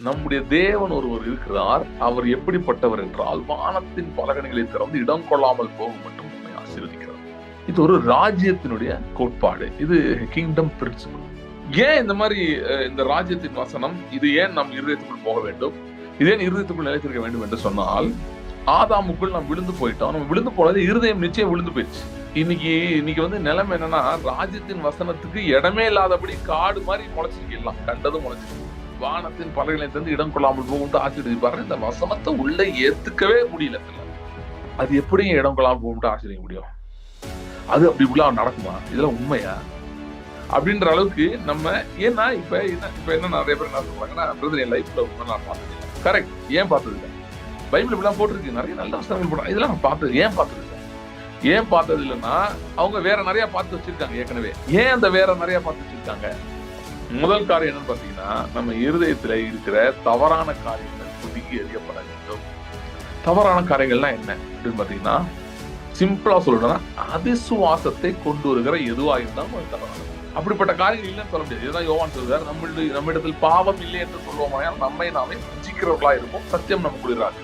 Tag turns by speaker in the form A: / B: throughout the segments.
A: நம்முடைய தேவன் ஒருவர் இருக்கிறார். அவர் எப்படிப்பட்டவர் என்றால், வானத்தின் பலகணிகளை திறந்து இடம் கொள்ளாமல் போகும் மட்டும் நம்மை ஆசீர்வதிக்கிறார். இது ஒரு ராஜ்யத்தினுடைய கோட்பாடு. இது கிங்டம் பிரின்சிபல். ஏன் இந்த மாதிரி இந்த ராஜ்யத்தின் வசனம் இது ஏன் நம் இருதயத்துக்குள் போக வேண்டும், இது ஏன் இருதயத்துக்குள் நிலைத்திருக்க வேண்டும் என்று சொன்னால், ஆதாமுக்குள் நாம் விழுந்து போயிட்டோம். நம்ம விழுந்து போனது இருதயம் நிச்சயம் விழுந்து போயிடுச்சு. இன்னைக்கு வந்து நிலைமை என்னன்னா, ராஜ்யத்தின் வசனத்துக்கு இடமே இல்லாதபடி காடு மாதிரி முளைச்சிருக்கலாம், கண்டதும் முளைச்சிருக்கு. வானத்தின் பலகைகளை தந்து இடம் கொள்ளாமல் போகும்ட்டு ஆசீர்வதிப்பாரு. இந்த வசனத்தை உள்ள ஏத்துக்கவே முடியல. அது எப்படி இடம் கொள்ளாமல் போகும்ட்டு ஆசீர்வதிக்க முடியும்? அது அப்படி உள்ள நடக்குமா? இதெல்லாம் உண்மையா அப்படின்ற அளவுக்கு நம்ம ஏன்னா இப்ப என்ன நிறைய பேர் என்ன சொல்றாங்கன்னா, பிரதர் என் லைஃப்ல உண்மை நான் பார்த்தது கரெக்ட். ஏன் பார்த்தது இல்லை? பைபிள் இப்படிலாம் போட்டிருக்கு, நிறைய நல்ல வசனங்கள் போடுறாங்க, இதெல்லாம் நான் பார்த்தது ஏன் பார்த்தது இல்லை? ஏன் பார்த்தது இல்லைன்னா, அவங்க வேற நிறைய பார்த்து வச்சிருக்காங்க ஏற்கனவே. ஏன் அந்த வேற நிறைய பார்த்து வச்சிருக்காங்க? முதல் காரியம் என்னன்னு பாத்தீங்கன்னா, நம்ம இருதயத்துல இருக்கிற தவறான காரியங்கள் ஒதுக்கி எறியப்பட வேண்டும். தவறான காரியங்கள்லாம் என்ன அப்படின்னு பாத்தீங்கன்னா, சிம்பிளா சொல்லணும்னா, அவிசுவாசத்தை கொண்டு வருகிற எதுவா இருந்தாலும் அது தவறான. அப்படிப்பட்ட காரியங்கள் இல்லைன்னு சொல்ல முடியாது. இதுதான் யோவான் சொல்றாரு, நம்மிடத்தில் பாவம் இல்லை என்று சொல்லுவோமாயால் நம்மை நாமே வஞ்சிக்கிறவர்களா இருப்போம், சத்தியம் நமக்குள்ளாது.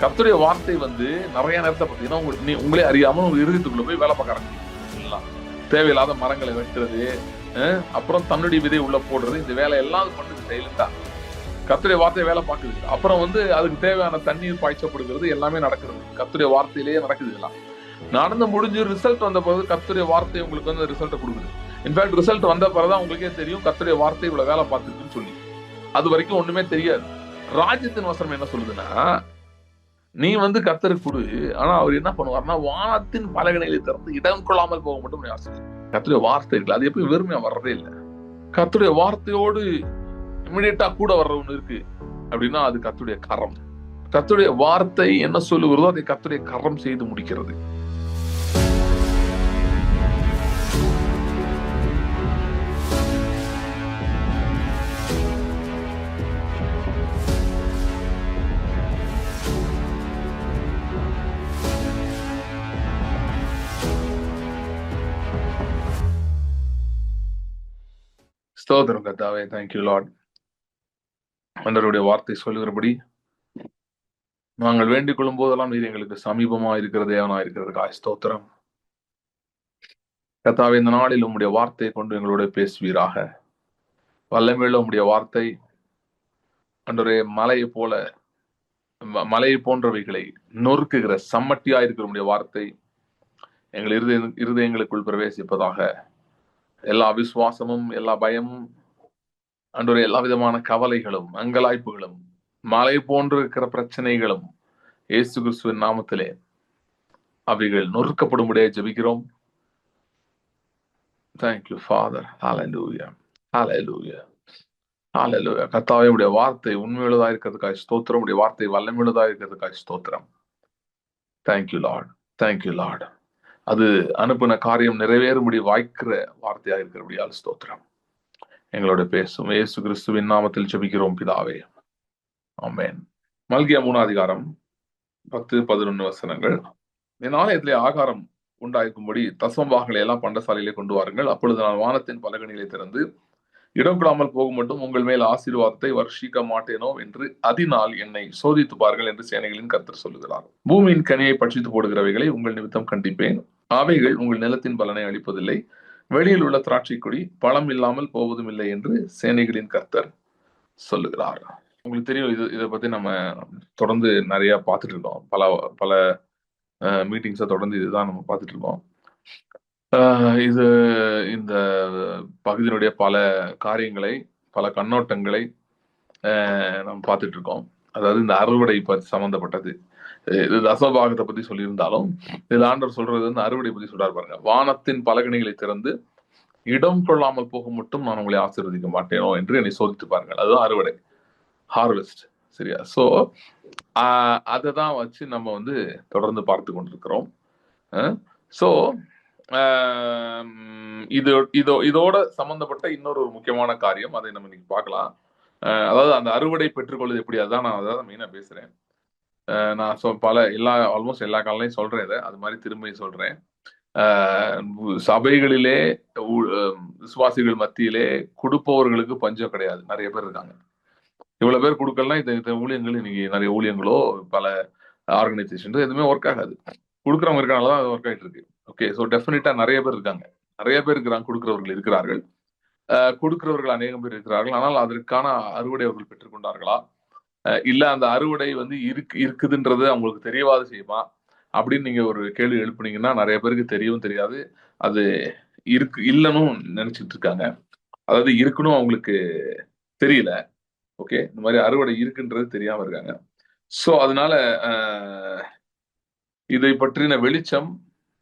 A: கர்த்தருடைய வார்த்தை வந்து நிறைய நேரத்தை பார்த்தீங்கன்னா, உங்களே அறியாமல் உங்க இருதயத்துக்குள்ள போய் வேலை பார்க்க ஆரம்பிக்கலாம். தேவையில்லாத மரங்களை வெட்டுறது, அப்புறம் தன்னுடைய விதை உள்ள போடுறது, இந்த வேலை எல்லாம் பண்ணுது சைலண்டா. கர்த்தருடைய வார்த்தை வேலை பார்க்குது. அப்புறம் வந்து அதுக்கு தேவையான தண்ணீர் பாய்ச்சப்படுகிறது, எல்லாமே நடக்கிறது கர்த்தருடைய வார்த்தையிலேயே நடக்குது. இதெல்லாம் நடந்து முடிஞ்சு ரிசல்ட் வந்த பிறகு கர்த்தருடைய வார்த்தை உங்களுக்கு வந்து ரிசல்ட்டை கொடுக்குது. இன்ஃபேக்ட் ரிசல்ட் வந்த பிறகுதான் உங்களுக்கே தெரியும் கர்த்தருடைய வார்த்தை இவ்வளவு வேலை பார்த்துருக்குன்னு சொல்லி. அது வரைக்கும் ஒண்ணுமே தெரியாது. ராஜ்யத்தின் வசனம் என்ன சொல்லுதுன்னா, நீ வந்து கர்த்தருக்கு கொடு, ஆனா அவர் என்ன பண்ணுவார்னா, வானத்தின் பலகணிகளை திறந்து இடம் கொள்ளாமல் போக மட்டும் ஆசை. கர்த்தருடைய வார்த்தை இருக்குல்ல, அது எப்பயும் வெறுமையா வர்றதே இல்லை. கர்த்தருடைய வார்த்தையோடு இமிடியேட்டா கூட வர்ற ஒண்ணு இருக்கு அப்படின்னா, அது கர்த்தருடைய கரம். கர்த்தருடைய வார்த்தை என்ன சொல்லுகிறதோ அதை கர்த்தருடைய கரம் செய்து முடிக்கிறது. ஸ்தோத்திரம் கர்த்தாவே, தேங்க்யூ லார்ட். ஆண்டவருடைய வார்த்தை சொல்லுகிறபடி நாங்கள் வேண்டிக் கொள்ளும் போதெல்லாம் நீர் எங்களுக்கு சமீபமா இருக்கிற தேவனா இருக்கிறதுக்காக ஸ்தோத்திரம் கர்த்தாவே. இந்த நாளில் உம்முடைய வார்த்தையை கொண்டு எங்களோட பேசுவீராக. வல்லமையுள்ள உம்முடைய வார்த்தை ஆண்டவரே மலையை போன்றவைகளை நொறுக்குகிற சம்மட்டியா இருக்கிற உம்முடைய வார்த்தை எங்கள் இருதயங்களுக்குள் பிரவேசிப்பதாக. எல்லா விசுவாசமும், எல்லா பயமும், ஆண்டவரே எல்லா விதமான கவலைகளும், அங்கலாய்ப்புகளும், மலை போன்று இருக்கிற பிரச்சனைகளும் இயேசு கிறிஸ்துவின் நாமத்திலே அவைகள் நொறுக்கப்படும்படியாக ஜெபிக்கிறோம். Thank you, Father. Hallelujah. Hallelujah. Hallelujah. கர்த்தாவே, உடைய வார்த்தை உண்மையுள்ளதா இருக்கிறதுக்காக ஸ்தோத்திரம். உடைய வார்த்தை வல்லமையுள்ளதா இருக்கிறதுக்காக ஸ்தோத்திரம். Thank you, Lord. Thank you, Lord. அது அனுப்பின காரியம் நிறைவேறும்படி வாய்க்கிற வார்த்தையாக இருக்கிறபடியால் ஸ்தோத்திரம். எங்களோட பேசும் இயேசு கிறிஸ்துவின் நாமத்தில் ஜெபிக்கிறோம் பிதாவே, ஆமென். மல்கியா 3 அதிகாரம் 10-11 வசனங்கள். என் ஆலயத்திலே ஆகாரம் உண்டாயிருக்கும்படி தசமபாகங்களை எல்லாம் பண்டசாலையிலே கொண்டு வாருங்கள். அப்பொழுது நான் வானத்தின் பலகணிகளை திறந்து இடம் கொள்ளாமல் போகும் மட்டும் உங்கள் மேல் ஆசீர்வாதத்தை வர்ஷிக்க மாட்டேனோ என்று அதனால் என்னை சோதித்து பாருங்கள் என்று சேனைகளின் கர்த்தர் சொல்லுகிறார். பூமியின் கனியை பட்சித்து போடுகிறவைகளை உங்கள் நிமித்தம் கண்டிப்பேன். அவைகள் உங்கள் நிலத்தின் பலனை அளிப்பதில்லை. வெளியில் உள்ள திராட்சை கொடி பழம் இல்லாமல் போவதும் இல்லை என்று சேனைகளின் கர்த்தர் சொல்லுகிறார். உங்களுக்கு தெரியும், இதை பத்தி நம்ம தொடர்ந்து நிறைய பார்த்துட்டு இருக்கோம். பல மீட்டிங்ஸை தொடர்ந்து இதுதான் நம்ம பார்த்துட்டு இருக்கோம். இது இந்த பகுதியினுடைய பல காரியங்களை, பல கண்ணோட்டங்களை நம்ம பார்த்துட்டு இருக்கோம். அதாவது இந்த அறுவடை பற்றி சம்பந்தப்பட்டது. இது தசமபாகத்தை பத்தி சொல்லியிருந்தாலும் இதுல ஆண்டவர் சொல்றது வந்து அறுவடை பத்தி சொல்றாரு பாருங்க. வானத்தின் பலகணிகளை திறந்து இடம் கொள்ளாமல் போக மட்டும் நான் உங்களை ஆசீர்வதிக்க மாட்டேனோ என்று என்னை சோதித்து பாருங்கள். அதுதான் அறுவடை, ஹார்வெஸ்ட். சரியா? சோ அதை தான் வச்சு நம்ம வந்து தொடர்ந்து பார்த்து கொண்டிருக்கிறோம். ஸோ இதோட சம்பந்தப்பட்ட இன்னொரு முக்கியமான காரியம், அதை நம்ம இன்னைக்கு பார்க்கலாம். அதாவது அந்த அறுவடை பெற்றுக்கொள்வது எப்படி, அதான் நான் அதாவது மெயினா பேசுறேன். நான் ஆல்மோஸ்ட் எல்லா காலையும் சொல்றேன். இதை அது மாதிரி திரும்பி சொல்றேன். சபைகளிலே விசுவாசிகள் மத்தியிலே கொடுப்பவர்களுக்கு பஞ்சம் கிடையாது. நிறைய பேர் இருக்காங்க. இவ்வளவு பேர் கொடுக்கலாம், இந்த ஊழியங்கள் இன்னைக்கு நிறைய ஊழியங்களோ பல ஆர்கனைசேஷன் எதுவுமே ஒர்க் ஆகாது. கொடுக்குறவங்க இருக்கனாலதான் அது ஒர்க் ஆயிட்டு இருக்கு. ஓகே, ஸோ டெஃபினட்டா நிறைய பேர் இருக்காங்க, நிறைய பேர் இருக்கிறாங்க, கொடுக்கிறவர்கள் இருக்கிறார்கள், கொடுக்கிறவர்கள் அநேகம் பேர் இருக்கிறார்கள். ஆனால் அதற்கான அறுவடை அவர்கள் பெற்றுக்கொண்டார்களா, இல்ல அந்த அறுவடை வந்து இருக்குதுன்றது அவங்களுக்கு தெரியவாது செய்யுமா அப்படின்னு நீங்க ஒரு கேள்வி எழுப்புனீங்கன்னா நிறைய பேருக்கு தெரியவும் தெரியாது. அது இல்லைன்னு நினைச்சிட்டு இருக்காங்க. அதாவது இருக்கணும் அவங்களுக்கு தெரியல. ஓகே, இந்த மாதிரி அறுவடை இருக்குன்றது தெரியாம இருக்காங்க. சோ அதனால இதை பற்றின வெளிச்சம்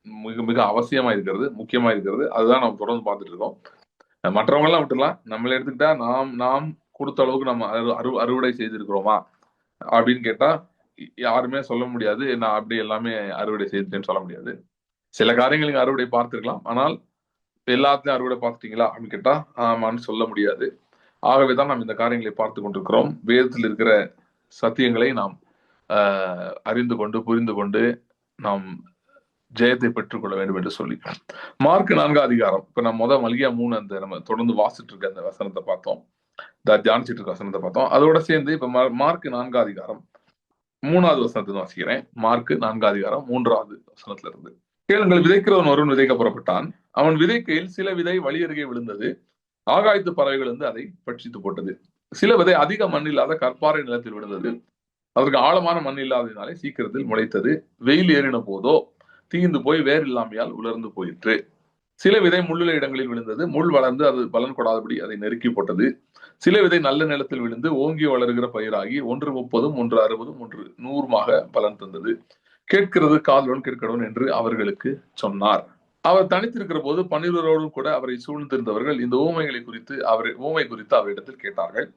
A: மிக மிக அவசியமா இருக்கிறது, முக்கியமா இருக்கிறது. அதுதான் நம்ம தொடர்ந்து பார்த்துட்டு இருக்கோம். மற்றவங்க எல்லாம் விட்டுலாம், நம்மள எடுத்துக்கிட்டா நாம் கொடுத்த அளவுக்கு நம்ம அறுவடை செய்திருக்கிறோமா அப்படின்னு கேட்டா யாருமே சொல்ல முடியாது. நான் அப்படி எல்லாமே அறுவடை செய்துட்டேன்னு சொல்ல முடியாது. சில காரியங்களுக்கு அறுவடை பார்த்திருக்கலாம், ஆனால் எல்லாத்தையும் அறுவடை பார்த்துட்டீங்களா அப்படின்னு கேட்டா ஆமான்னு சொல்ல முடியாது. ஆகவேதான் நாம் இந்த காரியங்களை பார்த்து கொண்டிருக்கிறோம். வேதத்தில் இருக்கிற சத்தியங்களை நாம் அறிந்து கொண்டு புரிந்து கொண்டு நாம் ஜெயத்தை பெற்றுக்கொள்ள வேண்டும் என்று சொல்லி மார்க் 4 அதிகாரம், இப்ப நம்ம மல்கியா 3 அந்த நம்ம தொடர்ந்து வாசிட்டு இருக்க அந்த வசனத்தை பார்த்தோம், தியானிச்சிட்டு இருக்க வசனத்தை பார்த்தோம். அதோட சேர்ந்து இப்ப மார்க் 4 அதிகாரம் 3வது வசனத்தை வாசிக்கிறேன். மார்க் 4 அதிகாரம் 3வது வசனத்துல இருந்து. கேளுங்கள், விதைக்கிறவன் ஒருவன் விதைக்க புறப்பட்டான். அவன் விதைக்கையில் சில விதை வழி அருகே விழுந்தது, ஆகாயத்து பறவைகள் வந்து அதை பட்சித்து போட்டது. சில விதை அதிக மண் இல்லாத கற்பாறை நிலத்தில் விழுந்தது, அதற்கு ஆழமான மண் இல்லாததினாலே சீக்கிரத்தில் முளைத்தது. வெயில் ஏறின போதோ தீந்து போய் வேர் இல்லாமையால் உலர்ந்து போயிற்று. சில விதை முள்ளுள்ள இடங்களில் விழுந்தது, முள் வளர்ந்து அது பலன் கொடாதபடி அதை நெருக்கி போட்டது. சில விதை நல்ல நிலத்தில் விழுந்து ஓங்கி வளர்கிற பயிராகி 1 30, 1 60, 1 100 பலன் தந்தது. கேட்கிறது காதுடன் கேட்கிறவன் என்று அவர்களுக்கு சொன்னார். அவர் தனித்திருக்கிற போது 12 கூட அவரை சூழ்ந்திருந்தவர்கள் இந்த ஊமை குறித்து அவரிடத்தில் கேட்டார்கள்.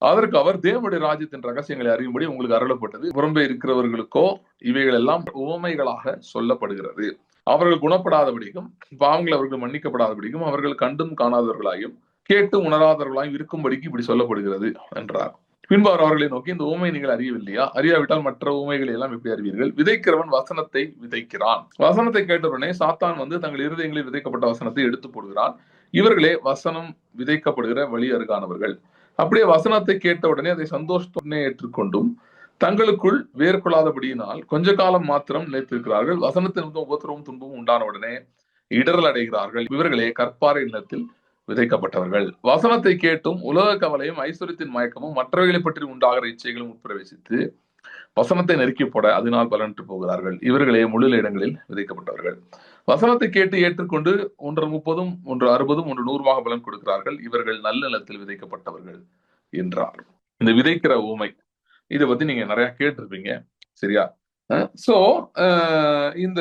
A: அதற்கு அவர், தேவனுடைய ராஜ்யத்தின் ரகசியங்களை அறியும்படி உங்களுக்கு அருளப்பட்டது, புறம்பே இருக்கிறவர்களுக்கோ இவைகள் எல்லாம் உவமைகளாக சொல்லப்படுகிறது. அவர்கள் குணப்படாதபடிக்கும் பாவங்கள் அவர்கள் மன்னிக்கப்படாதபடிக்கும் அவர்கள் கண்டும் காணாதவர்களாயும் கேட்டு உணராதவர்களாயும் இருக்கும்படிக்கு இப்படி சொல்லப்படுகிறது என்றார். பின்பு அவர் அவர்களை நோக்கி, இந்த ஊமை நீங்கள் அறியவில்லையா? அறியாவிட்டால் மற்ற ஊமைகளை எல்லாம் எப்படி அறிவீர்கள்? விதைக்கிறவன் வசனத்தை விதைக்கிறான். வசனத்தை கேட்டவுடனே சாத்தான் வந்து தங்கள் இருதயங்களில் விதைக்கப்பட்ட வசனத்தை எடுத்து போடுகிறான். இவர்களே வசனம் விதைக்கப்படுகிற வழி அருகானவர்கள். அப்படியே வசனத்தை கேட்ட உடனே அதை சந்தோஷத்துடனே ஏற்றுக்கொண்டும் தங்களுக்குள் வேர்கொள்ளாதபடியினால் கொஞ்ச காலம் மாத்திரம் நிலைத்திருக்கிறார்கள். வசனத்தின் உபத்திரமும் துன்பமும் உண்டான உடனே இடரல் அடைகிறார்கள். இவர்களே கற்பாறை நிலத்தில் விதைக்கப்பட்டவர்கள். வசனத்தை கேட்டும் உலக கவலையும் ஐஸ்வர்யத்தின் மயக்கமும் மற்றவைகளை பற்றி உண்டாகிற இச்சைகளும் உட்பிரவேசித்து வசனத்தை நெருக்கி போட அதனால் பலனற்று போகிறார்கள். இவர்களே முழு இடங்களில் விதைக்கப்பட்டவர்கள். வசனத்தை கேட்டு ஏற்றுக்கொண்டு 1 30, 1 60, 1 100 பலன் கொடுக்கிறார்கள். இவர்கள் நல்ல நிலத்தில் விதைக்கப்பட்டவர்கள் என்றார். இந்த விதைக்கிற ஊமை இதை பத்தி நீங்க நிறைய கேட்டிருப்பீங்க, சரியா? சோ இந்த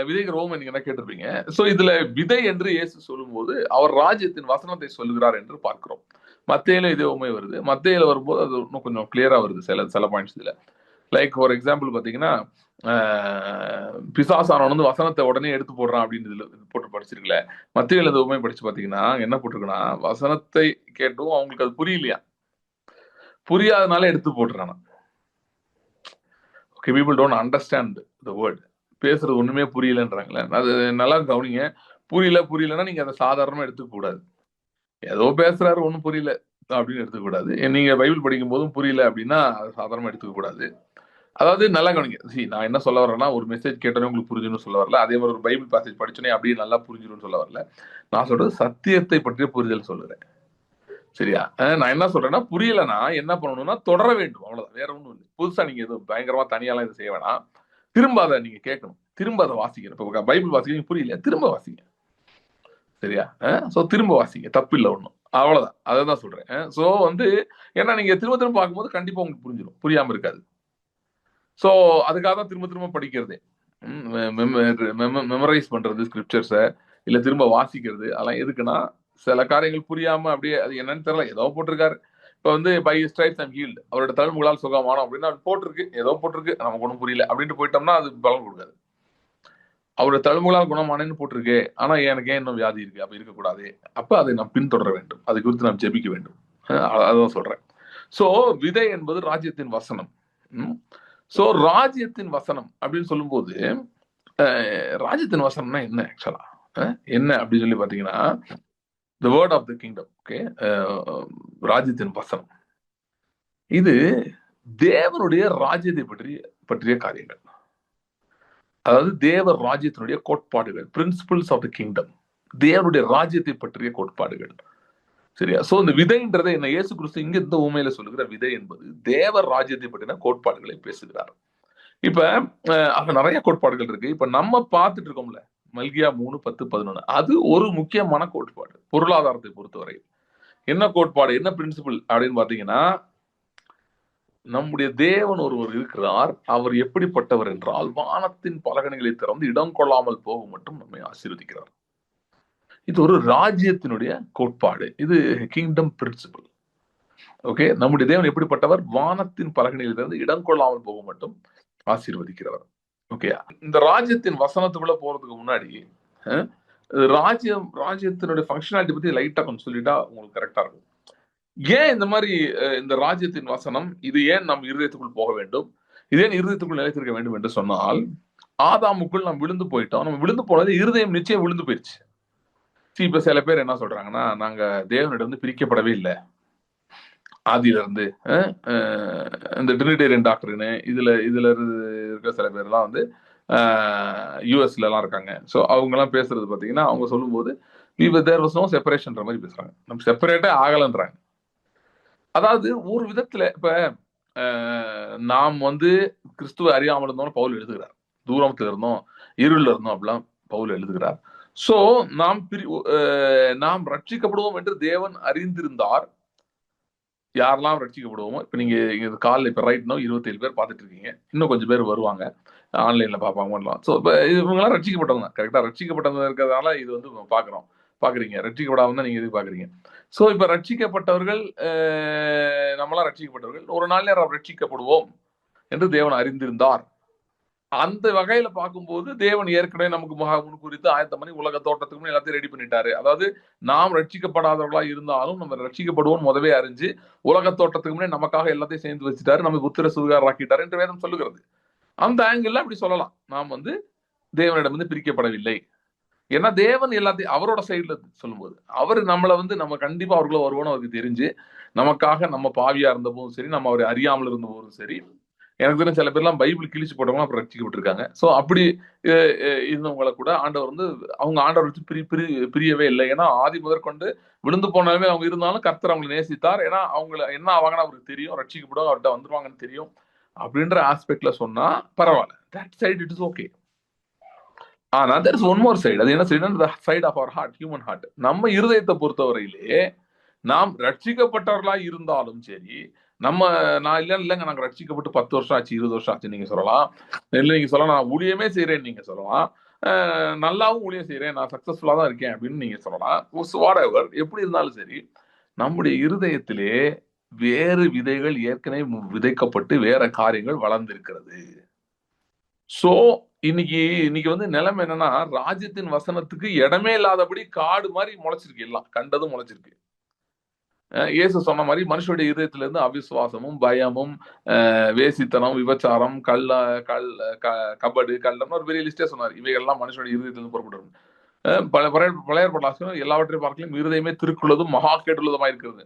A: விதைக்கிற ஊமை நீங்க என்ன கேட்டிருப்பீங்க. சோ இதுல விதை என்று இயேசு சொல்லும் போது அவர் ராஜ்யத்தின் வசனத்தை சொல்லுகிறார் என்று பார்க்கிறோம். மத்தேயில இதே ஊமை வருது. மத்தேயில வரும்போது அது இன்னும் கொஞ்சம் கிளியரா வருது சில பாயிண்ட்ஸ் இதுல. லைக் ஃபார் எக்ஸாம்பிள் பாத்தீங்கன்னா, பிசாசானவன் வந்து வசனத்தை உடனே எடுத்து போடுறான் அப்படின்னு இதுல போட்டு படிச்சிருக்கல. மத்தேயில இந்த ஊமை படிச்சு பாத்தீங்கன்னா என்ன போட்டிருக்குன்னா, வசனத்தை கேட்டும் அவங்களுக்கு அது புரியலையா, புரியாதனால எடுத்து போட்டுறானா. Okay, people don't understand the word. பேசுறது ஒண்ணுமே புரியலன்றாங்களே, அது நல்லா கவனிங்க. புரியலன்னா நீங்க அதை சாதாரணமா எடுத்துக்க கூடாது. ஏதோ பேசுறாரு ஒன்றும் புரியல அப்படின்னு எடுத்துக்க கூடாது. நீங்க பைபிள் படிக்கும் போதும் புரியல அப்படின்னா அதை சாதாரணமா எடுத்துக்க கூடாது. அதாவது நல்லா கவனிங்க. நான் என்ன சொல்ல வரேன்னா, ஒரு மெசேஜ் கேட்டோன்னே உங்களுக்கு புரிஞ்சுன்னு சொல்ல வரல. அதே மாதிரி ஒரு பைபிள் பாசேஜ் படிச்சோன்னே அப்படியே நல்லா புரிஞ்சிடும் சொல்ல வரல. நான் சொல்றது சத்தியத்தை பற்றிய புரிதல் சொல்லுறேன், சரியா? நான் என்ன சொல்றேன்னா, புரியலன்னா என்ன பண்ணணும்னா தொடர வேண்டும், அவ்வளவுதான், வேற ஒண்ணும் இல்லை. புதுசா நீங்க எதுவும் பயங்கரமா தனியாலாம் இதை செய்ய வேணாம். திரும்ப அதை நீங்க கேட்கணும், திரும்ப அதை வாசிக்கணும். இப்ப பைபிள் வாசிக்க புரியல, திரும்ப வாசிங்க, சரியா? சோ திரும்ப வாசிங்க, தப்பு இல்லை ஒண்ணும், அவ்வளவுதான். அதை தான் சொல்றேன். சோ வந்து ஏன்னா நீங்க திரும்ப திரும்ப பார்க்கும்போது கண்டிப்பா உங்களுக்கு புரிஞ்சிடும், புரியாம இருக்காது. சோ அதுக்காக தான் திரும்ப திரும்ப படிக்கிறதே, மெமரைஸ் பண்றது ஸ்கிரிப்சர்ஸை, இல்ல திரும்ப வாசிக்கிறது. அதெல்லாம் எதுக்குன்னா, சில காரியங்கள் புரியாம அப்படியே அது என்னன்னு தெரியல, ஏதோ போட்டிருக்காரு. இப்ப வந்து பை ஸ்ட்ரைப்ஸ் ஐம் ஹீல்டு, அவரோட தழும்புகளால் சுகமானோம் அப்படின்னு அது போட்டிருக்கு, ஏதோ போட்டிருக்கு, நமக்கு ஒன்றும் புரியல அப்படின்ட்டு போயிட்டோம்னா அது பலன் கொடுக்காது. அவரோட தழும்புகளால் குணமானேன்னு போட்டிருக்கு, ஆனா எனக்கு ஏன் இன்னும் வியாதி இருக்கு, அப்ப இருக்கக்கூடாது. அப்ப அதை நாம் பின்தொடர வேண்டும், அதை குறித்து நாம் ஜெபிக்க வேண்டும். அதான் சொல்றேன். சோ விதை என்பது ராஜ்யத்தின் வசனம். சோ ராஜ்யத்தின் வசனம் அப்படின்னு சொல்லும் போது ராஜ்யத்தின் வசனம்னா என்ன ஆக்சுவலா, என்ன அப்படின்னு சொல்லி பாத்தீங்கன்னா, the word of the kingdom. Okay, ராஜ்யத்தின் வசனம் இது தேவனுடைய ராஜ்யத்தை பற்றிய காரியங்கள். அதாவது தேவ ராஜ்யத்தினுடைய கோட்பாடுகள், பிரின்சிபிள்ஸ் ஆஃப் த கிங்டம், தேவனுடைய ராஜ்யத்தை பற்றிய கோட்பாடுகள். சரியா? சோ இந்த விதைன்றதை என்ன இயேசு கிறிஸ்து இங்க இந்த உண்மையில சொல்லுகிற விதை என்பது தேவ ராஜ்யத்தை பற்றின கோட்பாடுகளை பேசுகிறார். இப்ப அங்க நிறைய கோட்பாடுகள் இருக்கு. இப்ப நம்ம பார்த்துட்டு இருக்கோம்ல, மல்கியா 3:10-11, அது ஒரு முக்கியமான கோட்பாடு பொருளாதாரத்தை பொறுத்தவரை. என்ன கோட்பாடு, என்ன பிரின்சிபிள் அப்படின்னு பாத்தீங்கன்னா, நம்முடைய தேவன் ஒருவர் இருக்கிறார். அவர் எப்படிப்பட்டவர் என்றால், வானத்தின் பலகணிகளை திறந்து இடம் கொள்ளாமல் போக மட்டும் நம்மை ஆசீர்வதிக்கிறார். இது ஒரு ராஜ்யத்தினுடைய கோட்பாடு. இது கிங்டம் பிரின்சிபிள். ஓகே, நம்முடைய தேவன் எப்படிப்பட்டவர், வானத்தின் பலகணிகளை திறந்து இடம் கொள்ளாமல் போக மட்டும் ஆசீர்வதிக்கிறவர். ஓகே, இந்த ராஜ்யத்தின் வசனத்துக்குள்ள போறதுக்கு முன்னாடி ராஜ்யத்தினுடைய ஃபங்க்ஷனாலிட்டி பத்தி லைட்டா கொஞ்சம் சொல்லிட்டா உங்களுக்கு கரெக்டா இருக்கும். ஏன் இந்த மாதிரி இந்த ராஜ்யத்தின் வசனம் இது ஏன் நம் இருதயத்துக்குள் போக வேண்டும், இது ஏன் இருதயத்துக்குள் நிலைத்திருக்க வேண்டும் என்று சொன்னால், ஆதாமுக்குள் நாம் விழுந்து போயிட்டோம். நம்ம விழுந்து போனது இருதயம் நிச்சயம் விழுந்து போயிடுச்சு. இப்ப சில பேர் என்ன சொல்றாங்கன்னா, நாங்க தேவனிடம் இருந்து பிரிக்கப்படவே இல்லை ஆதியில இருந்து. இந்த ட்ரினிடேரியன் டாக்டர்னு இதுல இருக்க சில பேர்லாம் வந்து யூஎஸ்ல எல்லாம் இருக்காங்க. ஸோ அவங்க எல்லாம் பேசுறது பாத்தீங்கன்னா, அவங்க சொல்லும்போது தேர் வாஸ் நோ செப்பரேஷன்ற மாதிரி பேசுறாங்க. நம்ம செப்பரேட்டே ஆகலன்றாங்க. அதாவது ஒரு விதத்துல இப்ப நாம் வந்து கிறிஸ்துவ அறியாமல் இருந்தோம் பவுல் எழுதுகிறார். தூரத்துல இருந்தோம், இருள்ல இருந்தோம் அப்படிலாம் பவுல் எழுதுகிறார். சோ நாம் ரட்சிக்கப்படுவோம் என்று தேவன் அறிந்திருந்தார். யாரெல்லாம் ரட்சிக்கப்படுவோமோ, இப்ப நீங்க காலில் இப்ப ரைட் நோ 27 பேர் பார்த்துட்டு இருக்கீங்க. இன்னும் கொஞ்சம் பேர் வருவாங்க, ஆன்லைன்ல பார்ப்பாங்க பண்ணலாம். ஸோ இப்போ இவங்கெல்லாம் ரட்சிக்கப்பட்டவங்க, கரெக்டா ரட்சிக்கப்பட்டவங்க இருக்கிறதுனால இது வந்து பாக்குறீங்க. ரட்சிக்கப்படாம நீங்க இது பாக்குறீங்க. சோ இப்ப ரட்சிக்கப்பட்டவர்கள், நம்மளாம் ரட்சிக்கப்பட்டவர்கள், ஒரு நாள் நேரம் ரட்சிக்கப்படுவோம் என்று தேவன் அறிந்திருந்தார். அந்த வகையில பார்க்கும்போது தேவன் ஏற்கனவே நமக்கு முன் குறித்து ஆயத்தம் பண்ணி உலக தோட்டத்துக்கு எல்லாத்தையும் ரெடி பண்ணிட்டாரு. அதாவது நாம் ரட்சிக்கப்படாதவர்களா இருந்தாலும் நம்ம ரட்சிக்கப்படுவோம் முதவே அறிஞ்சு உலக தோட்டத்துக்கு முன்னே நமக்காக எல்லாத்தையும் சேர்ந்து வச்சுட்டாரு, நம்ம புத்திர சுகாராக்கிட்டாரு என்று வேதம் சொல்லுகிறது. அந்த ஆங்கிள் அப்படி சொல்லலாம். நாம் வந்து தேவனிடம் வந்து பிரிக்கப்படவில்லை. ஏன்னா தேவன் எல்லாத்தையும் அவரோட சைட்ல சொல்லும்போது, அவர் நம்மளை வந்து நம்ம கண்டிப்பா அவர்களும் வருவோம்னு அவருக்கு தெரிஞ்சு நமக்காக, நம்ம பாவியா இருந்த போதும் சரி, நம்ம அவரை அறியாமல் இருந்த போதும் சரி, எனக்கு தெரிஞ்ச சில பேர்லாம் பைபிள் கிழிச்சு போட்டவங்க அப்புறம் ரட்சிக்கப்பட்டிருக்காங்க. ஸோ அப்படி இருந்தவங்களை கூட ஆண்டவர் வந்து அவங்க ஆண்டவர் வச்சு பிரியவே இல்லை. ஏன்னா ஆதி முதற்கொண்டு விழுந்து போனாலுமே அவங்க இருந்தாலும் கர்த்தர் அவங்களை நேசித்தார். ஏன்னா அவங்க என்ன ஆவாங்கன்னு அவருக்கு தெரியும், ரட்சிக்கப்படுவாங்க, அவர்கிட்ட வந்துருவாங்கன்னு தெரியும். அப்படின்ற ஆஸ்பெக்ட்ல சொன்னா பரவாயில்ல, that side it is okay. ஆனா there is one more side. அது என்ன side? the side of our heart, human heart. நம்ம இருதயத்தை பொறுத்தவரையிலே நாம் ரட்சிக்கப்பட்டவர்களா இருந்தாலும் சரி, நான் இல்லைங்க நாங்க ரட்சிக்கப்பட்டு 10 வருஷம் ஆச்சு, 20 வருஷம் ஆச்சு நீங்க சொல்லலாம். இல்லை நீங்க சொல்லலாம் நான் ஊழியமே செய்யறேன்னு நீங்க சொல்லலாம், நல்லாவும் ஊழியம் செய்யறேன், நான் சக்சஸ்ஃபுல்லா தான் இருக்கேன் அப்படின்னு நீங்க சொல்லலாம். எப்படி இருந்தாலும் சரி, நம்முடைய இருதயத்திலே வேறு விதைகள் ஏற்கனவே விதைக்கப்பட்டு வேற காரியங்கள் வளர்ந்திருக்கிறது. சோ இன்னைக்கு வந்து நிலைமை என்னன்னா, ராஜ்யத்தின் வசனத்துக்கு இடமே இல்லாதபடி காடு மாதிரி முளைச்சிருக்கு, எல்லாம் கண்டதும் முளைச்சிருக்கு. இயேசு சொன்ன மாதிரி மனுஷனுடைய இதயத்துல இருந்து அவிசுவாசமும், பயமும், வேசித்தனம், விபச்சாரம், கபடு, கள்ளம், ஒரு பெரிய லிஸ்டே சொன்னார். இவைகள்லாம் மனுஷனுடைய இருதயத்திலிருந்து புறப்பட்டு பழைய ஏற்பாட்டு எல்லாவற்றையும் பார்க்கலும் இருதயமே திருக்குள்ளதும் மகா கேட்டுள்ளதுமா இருக்கிறது.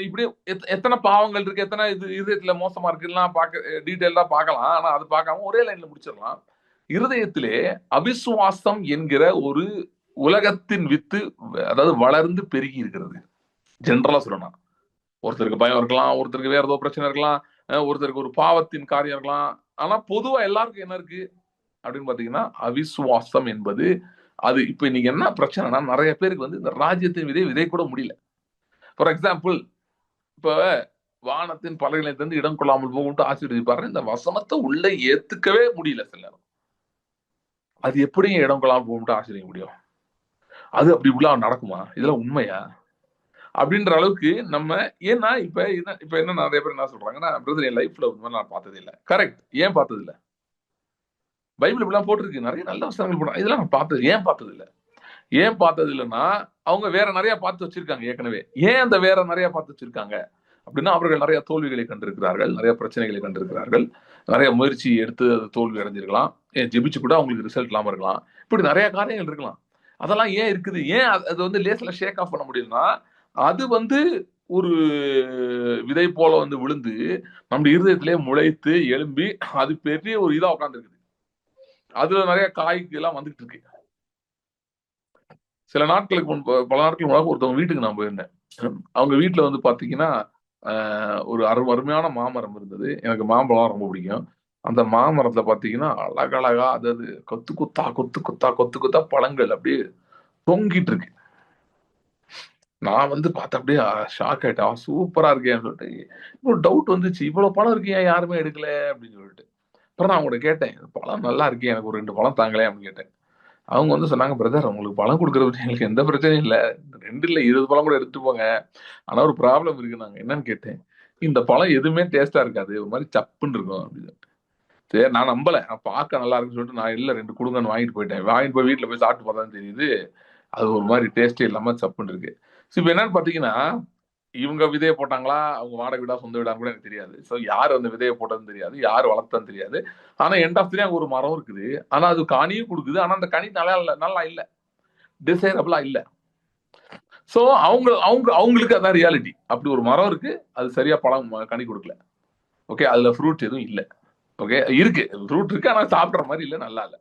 A: இப்படி எத்தனை பாவங்கள் இருக்கு, எத்தனை இருதயத்துல மோசமா இருக்குலாம் டீட்டெயிலா பார்க்கலாம். ஆனா அது பார்க்காம ஒரே லைன்ல முடிச்சிடலாம். இருதயத்திலே அவிசுவாசம் என்கிற ஒரு உலகத்தின் வித்து, அதாவது வளர்ந்து பெருகி இருக்கிறது. ஜென்ரலா சொல்லணும், ஒருத்தருக்கு பயம் இருக்கலாம், ஒருத்தருக்கு வேற ஏதோ பிரச்சனை இருக்கலாம், ஒருத்தருக்கு ஒரு பாவத்தின் காரியம் இருக்கலாம். ஆனா பொதுவா எல்லாருக்கும் என்ன இருக்கு அப்படின்னு பாத்தீங்கன்னா, அவிசுவாசம் என்பது அது. இப்ப இன்னைக்கு என்ன பிரச்சனைனா, நிறைய பேருக்கு வந்து இந்த ராஜ்யத்தின் விதை கூட முடியல. ஃபார் எக்ஸாம்பிள், இப்ப வானத்தின் பலகையிலிருந்து இடம் கொள்ளாமல் போகும்ட்டு ஆசீர்வதிப்பாரு, இந்த வசனத்தை உள்ள ஏத்துக்கவே முடியல சில நேரம். அது எப்படி இடம் கொள்ளாமல் போகும்ட்டு ஆசீர்வதிக்க முடியும்? அது அப்படி உள்ள நடக்குமா? இதெல்லாம் உண்மையா அப்படின்ற அளவுக்கு நம்ம, ஏன்னா இப்ப என்ன நிறைய பேர் என்ன சொல்றாங்கன்னா, பிரதர் என் லைஃப்ல நான் பார்த்தது இல்லை. கரெக்ட். ஏன் பார்த்தது இல்லை? பைபிள் இப்படிலாம் போட்டிருக்கு, நிறைய நல்ல வசனங்கள் போடுறாங்க, இதெல்லாம் நான் பார்த்தது ஏன் பார்த்தது இல்லை? ஏன் பார்த்தது இல்லைன்னா, அவங்க வேற நிறைய பார்த்து வச்சிருக்காங்க ஏற்கனவே. ஏன் அந்த வேற நிறைய பார்த்து வச்சிருக்காங்க அப்படின்னா, அவர்கள் நிறைய தோல்விகளை கண்டிருக்கிறார்கள், நிறைய பிரச்சனைகளை கண்டிருக்கிறார்கள், நிறைய முயற்சி எடுத்து தோல்வி அடைஞ்சிருக்கலாம், ஜெபிச்சு கூட அவங்களுக்கு ரிசல்ட் இல்லாம இருக்கலாம், இப்படி நிறைய காரியங்கள் இருக்கலாம். அதெல்லாம் ஏன் இருக்குது? ஏன் அது வந்து லேசில் ஷேக் ஆஃப் பண்ண முடியும்னா, அது வந்து ஒரு விதை போல வந்து விழுந்து நம்முடைய இருதயத்திலே முளைத்து எழும்பி அது பெரிய ஒரு இதா உட்காந்துருக்குது. அதுல நிறைய காய்க்கு எல்லாம் வந்துட்டு இருக்கு. சில நாட்களுக்கு முன்பு, பல நாட்களுக்கு முன்னாடி ஒருத்தவங்க வீட்டுக்கு நான் போயிருந்தேன். அவங்க வீட்டுல வந்து பாத்தீங்கன்னா, ஒரு அருமையான மாமரம் இருந்தது. எனக்கு மாம்பழம் ரொம்ப பிடிக்கும். அந்த மாமரத்துல பாத்தீங்கன்னா, அழகழகா அதாவது கொத்து கொத்தா, கொத்து கொத்தா, கொத்து கொத்தா பழங்கள் அப்படியே தொங்கிட்டு இருக்கு. நான் வந்து பார்த்து அப்படியே ஷாக் ஆயிட்டேன். சூப்பரா இருக்கேன்னு சொல்லிட்டு. ஒரு டவுட் வந்துச்சு. இவ்வளவு பழம் இருக்கு ஏன் யாருமே எடுக்கல அப்படின்னு சொல்லிட்டு. அப்புறம் நான் அவங்ககிட்ட கேட்டேன். பழம் நல்லா இருக்கே, எனக்கு ஒரு 2 பழம் தாங்களேன் அப்படின்னு கேட்டேன். அவங்க வந்து சொன்னாங்க, பிரதர் உங்களுக்கு பழம் கொடுக்கறத பத்தி எங்களுக்கு எந்த பிரச்சனையும் இல்ல. 2 இல்ல 20 பழம் கூட எடுத்துட்டு போங்க. ஆனா ஒரு ப்ராப்ளம் இருக்குன்னாங்க. என்னன்னு கேட்டேன். இந்த பழம் எதுவுமே டேஸ்டா இருக்காது. ஒரு மாதிரி சப்புன்னு இருக்கும் அப்படின்னு. சரி நான் நம்பல. நான் பார்க்க நல்லா இருக்குன்னு சொல்லிட்டு நான் இல்ல 2 குடுங்கன்னு வாங்கிட்டு போயிட்டேன். வாங்கிட்டு போய் வீட்ல போய் சாப்பிட்டு பார்த்தா தான் தெரியுது. அது ஒரு மாதிரி டேஸ்டே இல்லாம சப்புன்னு இருக்கு. இப்ப என்னன்னு பாத்தீங்கன்னா, இவங்க விதைய போட்டாங்களா? அவங்க வாடகை வீடா, சொந்த வீடான்னு கூட எனக்கு தெரியாது. சோ யார் அந்த விதைய போட்டதுன்னு தெரியாது. யார் வளர்த்ததுன்னு தெரியாது. ஆனா எண்ட் ஆஃப் தி டே அங்க ஒரு மரம் இருக்குது. ஆனா அது கனியும் குடுக்குது. ஆனா அந்த கனி நல்லா இல்ல. டிசைரபிளா இல்ல. சோ அவங்க அவங்க அவங்களுக்கு அதான் ரியாலிட்டி. அப்படி ஒரு மரம் இருக்கு. அது சரியா பழம் கனி குடுக்கல. ஓகே. அதுல ஃப்ரூட் எதுவும் இல்ல. ஓகே. இருக்கு. ஃப்ரூட் இருக்கு. ஆனா சாப்பிடுற மாதிரி இல்ல. நல்லா இல்ல.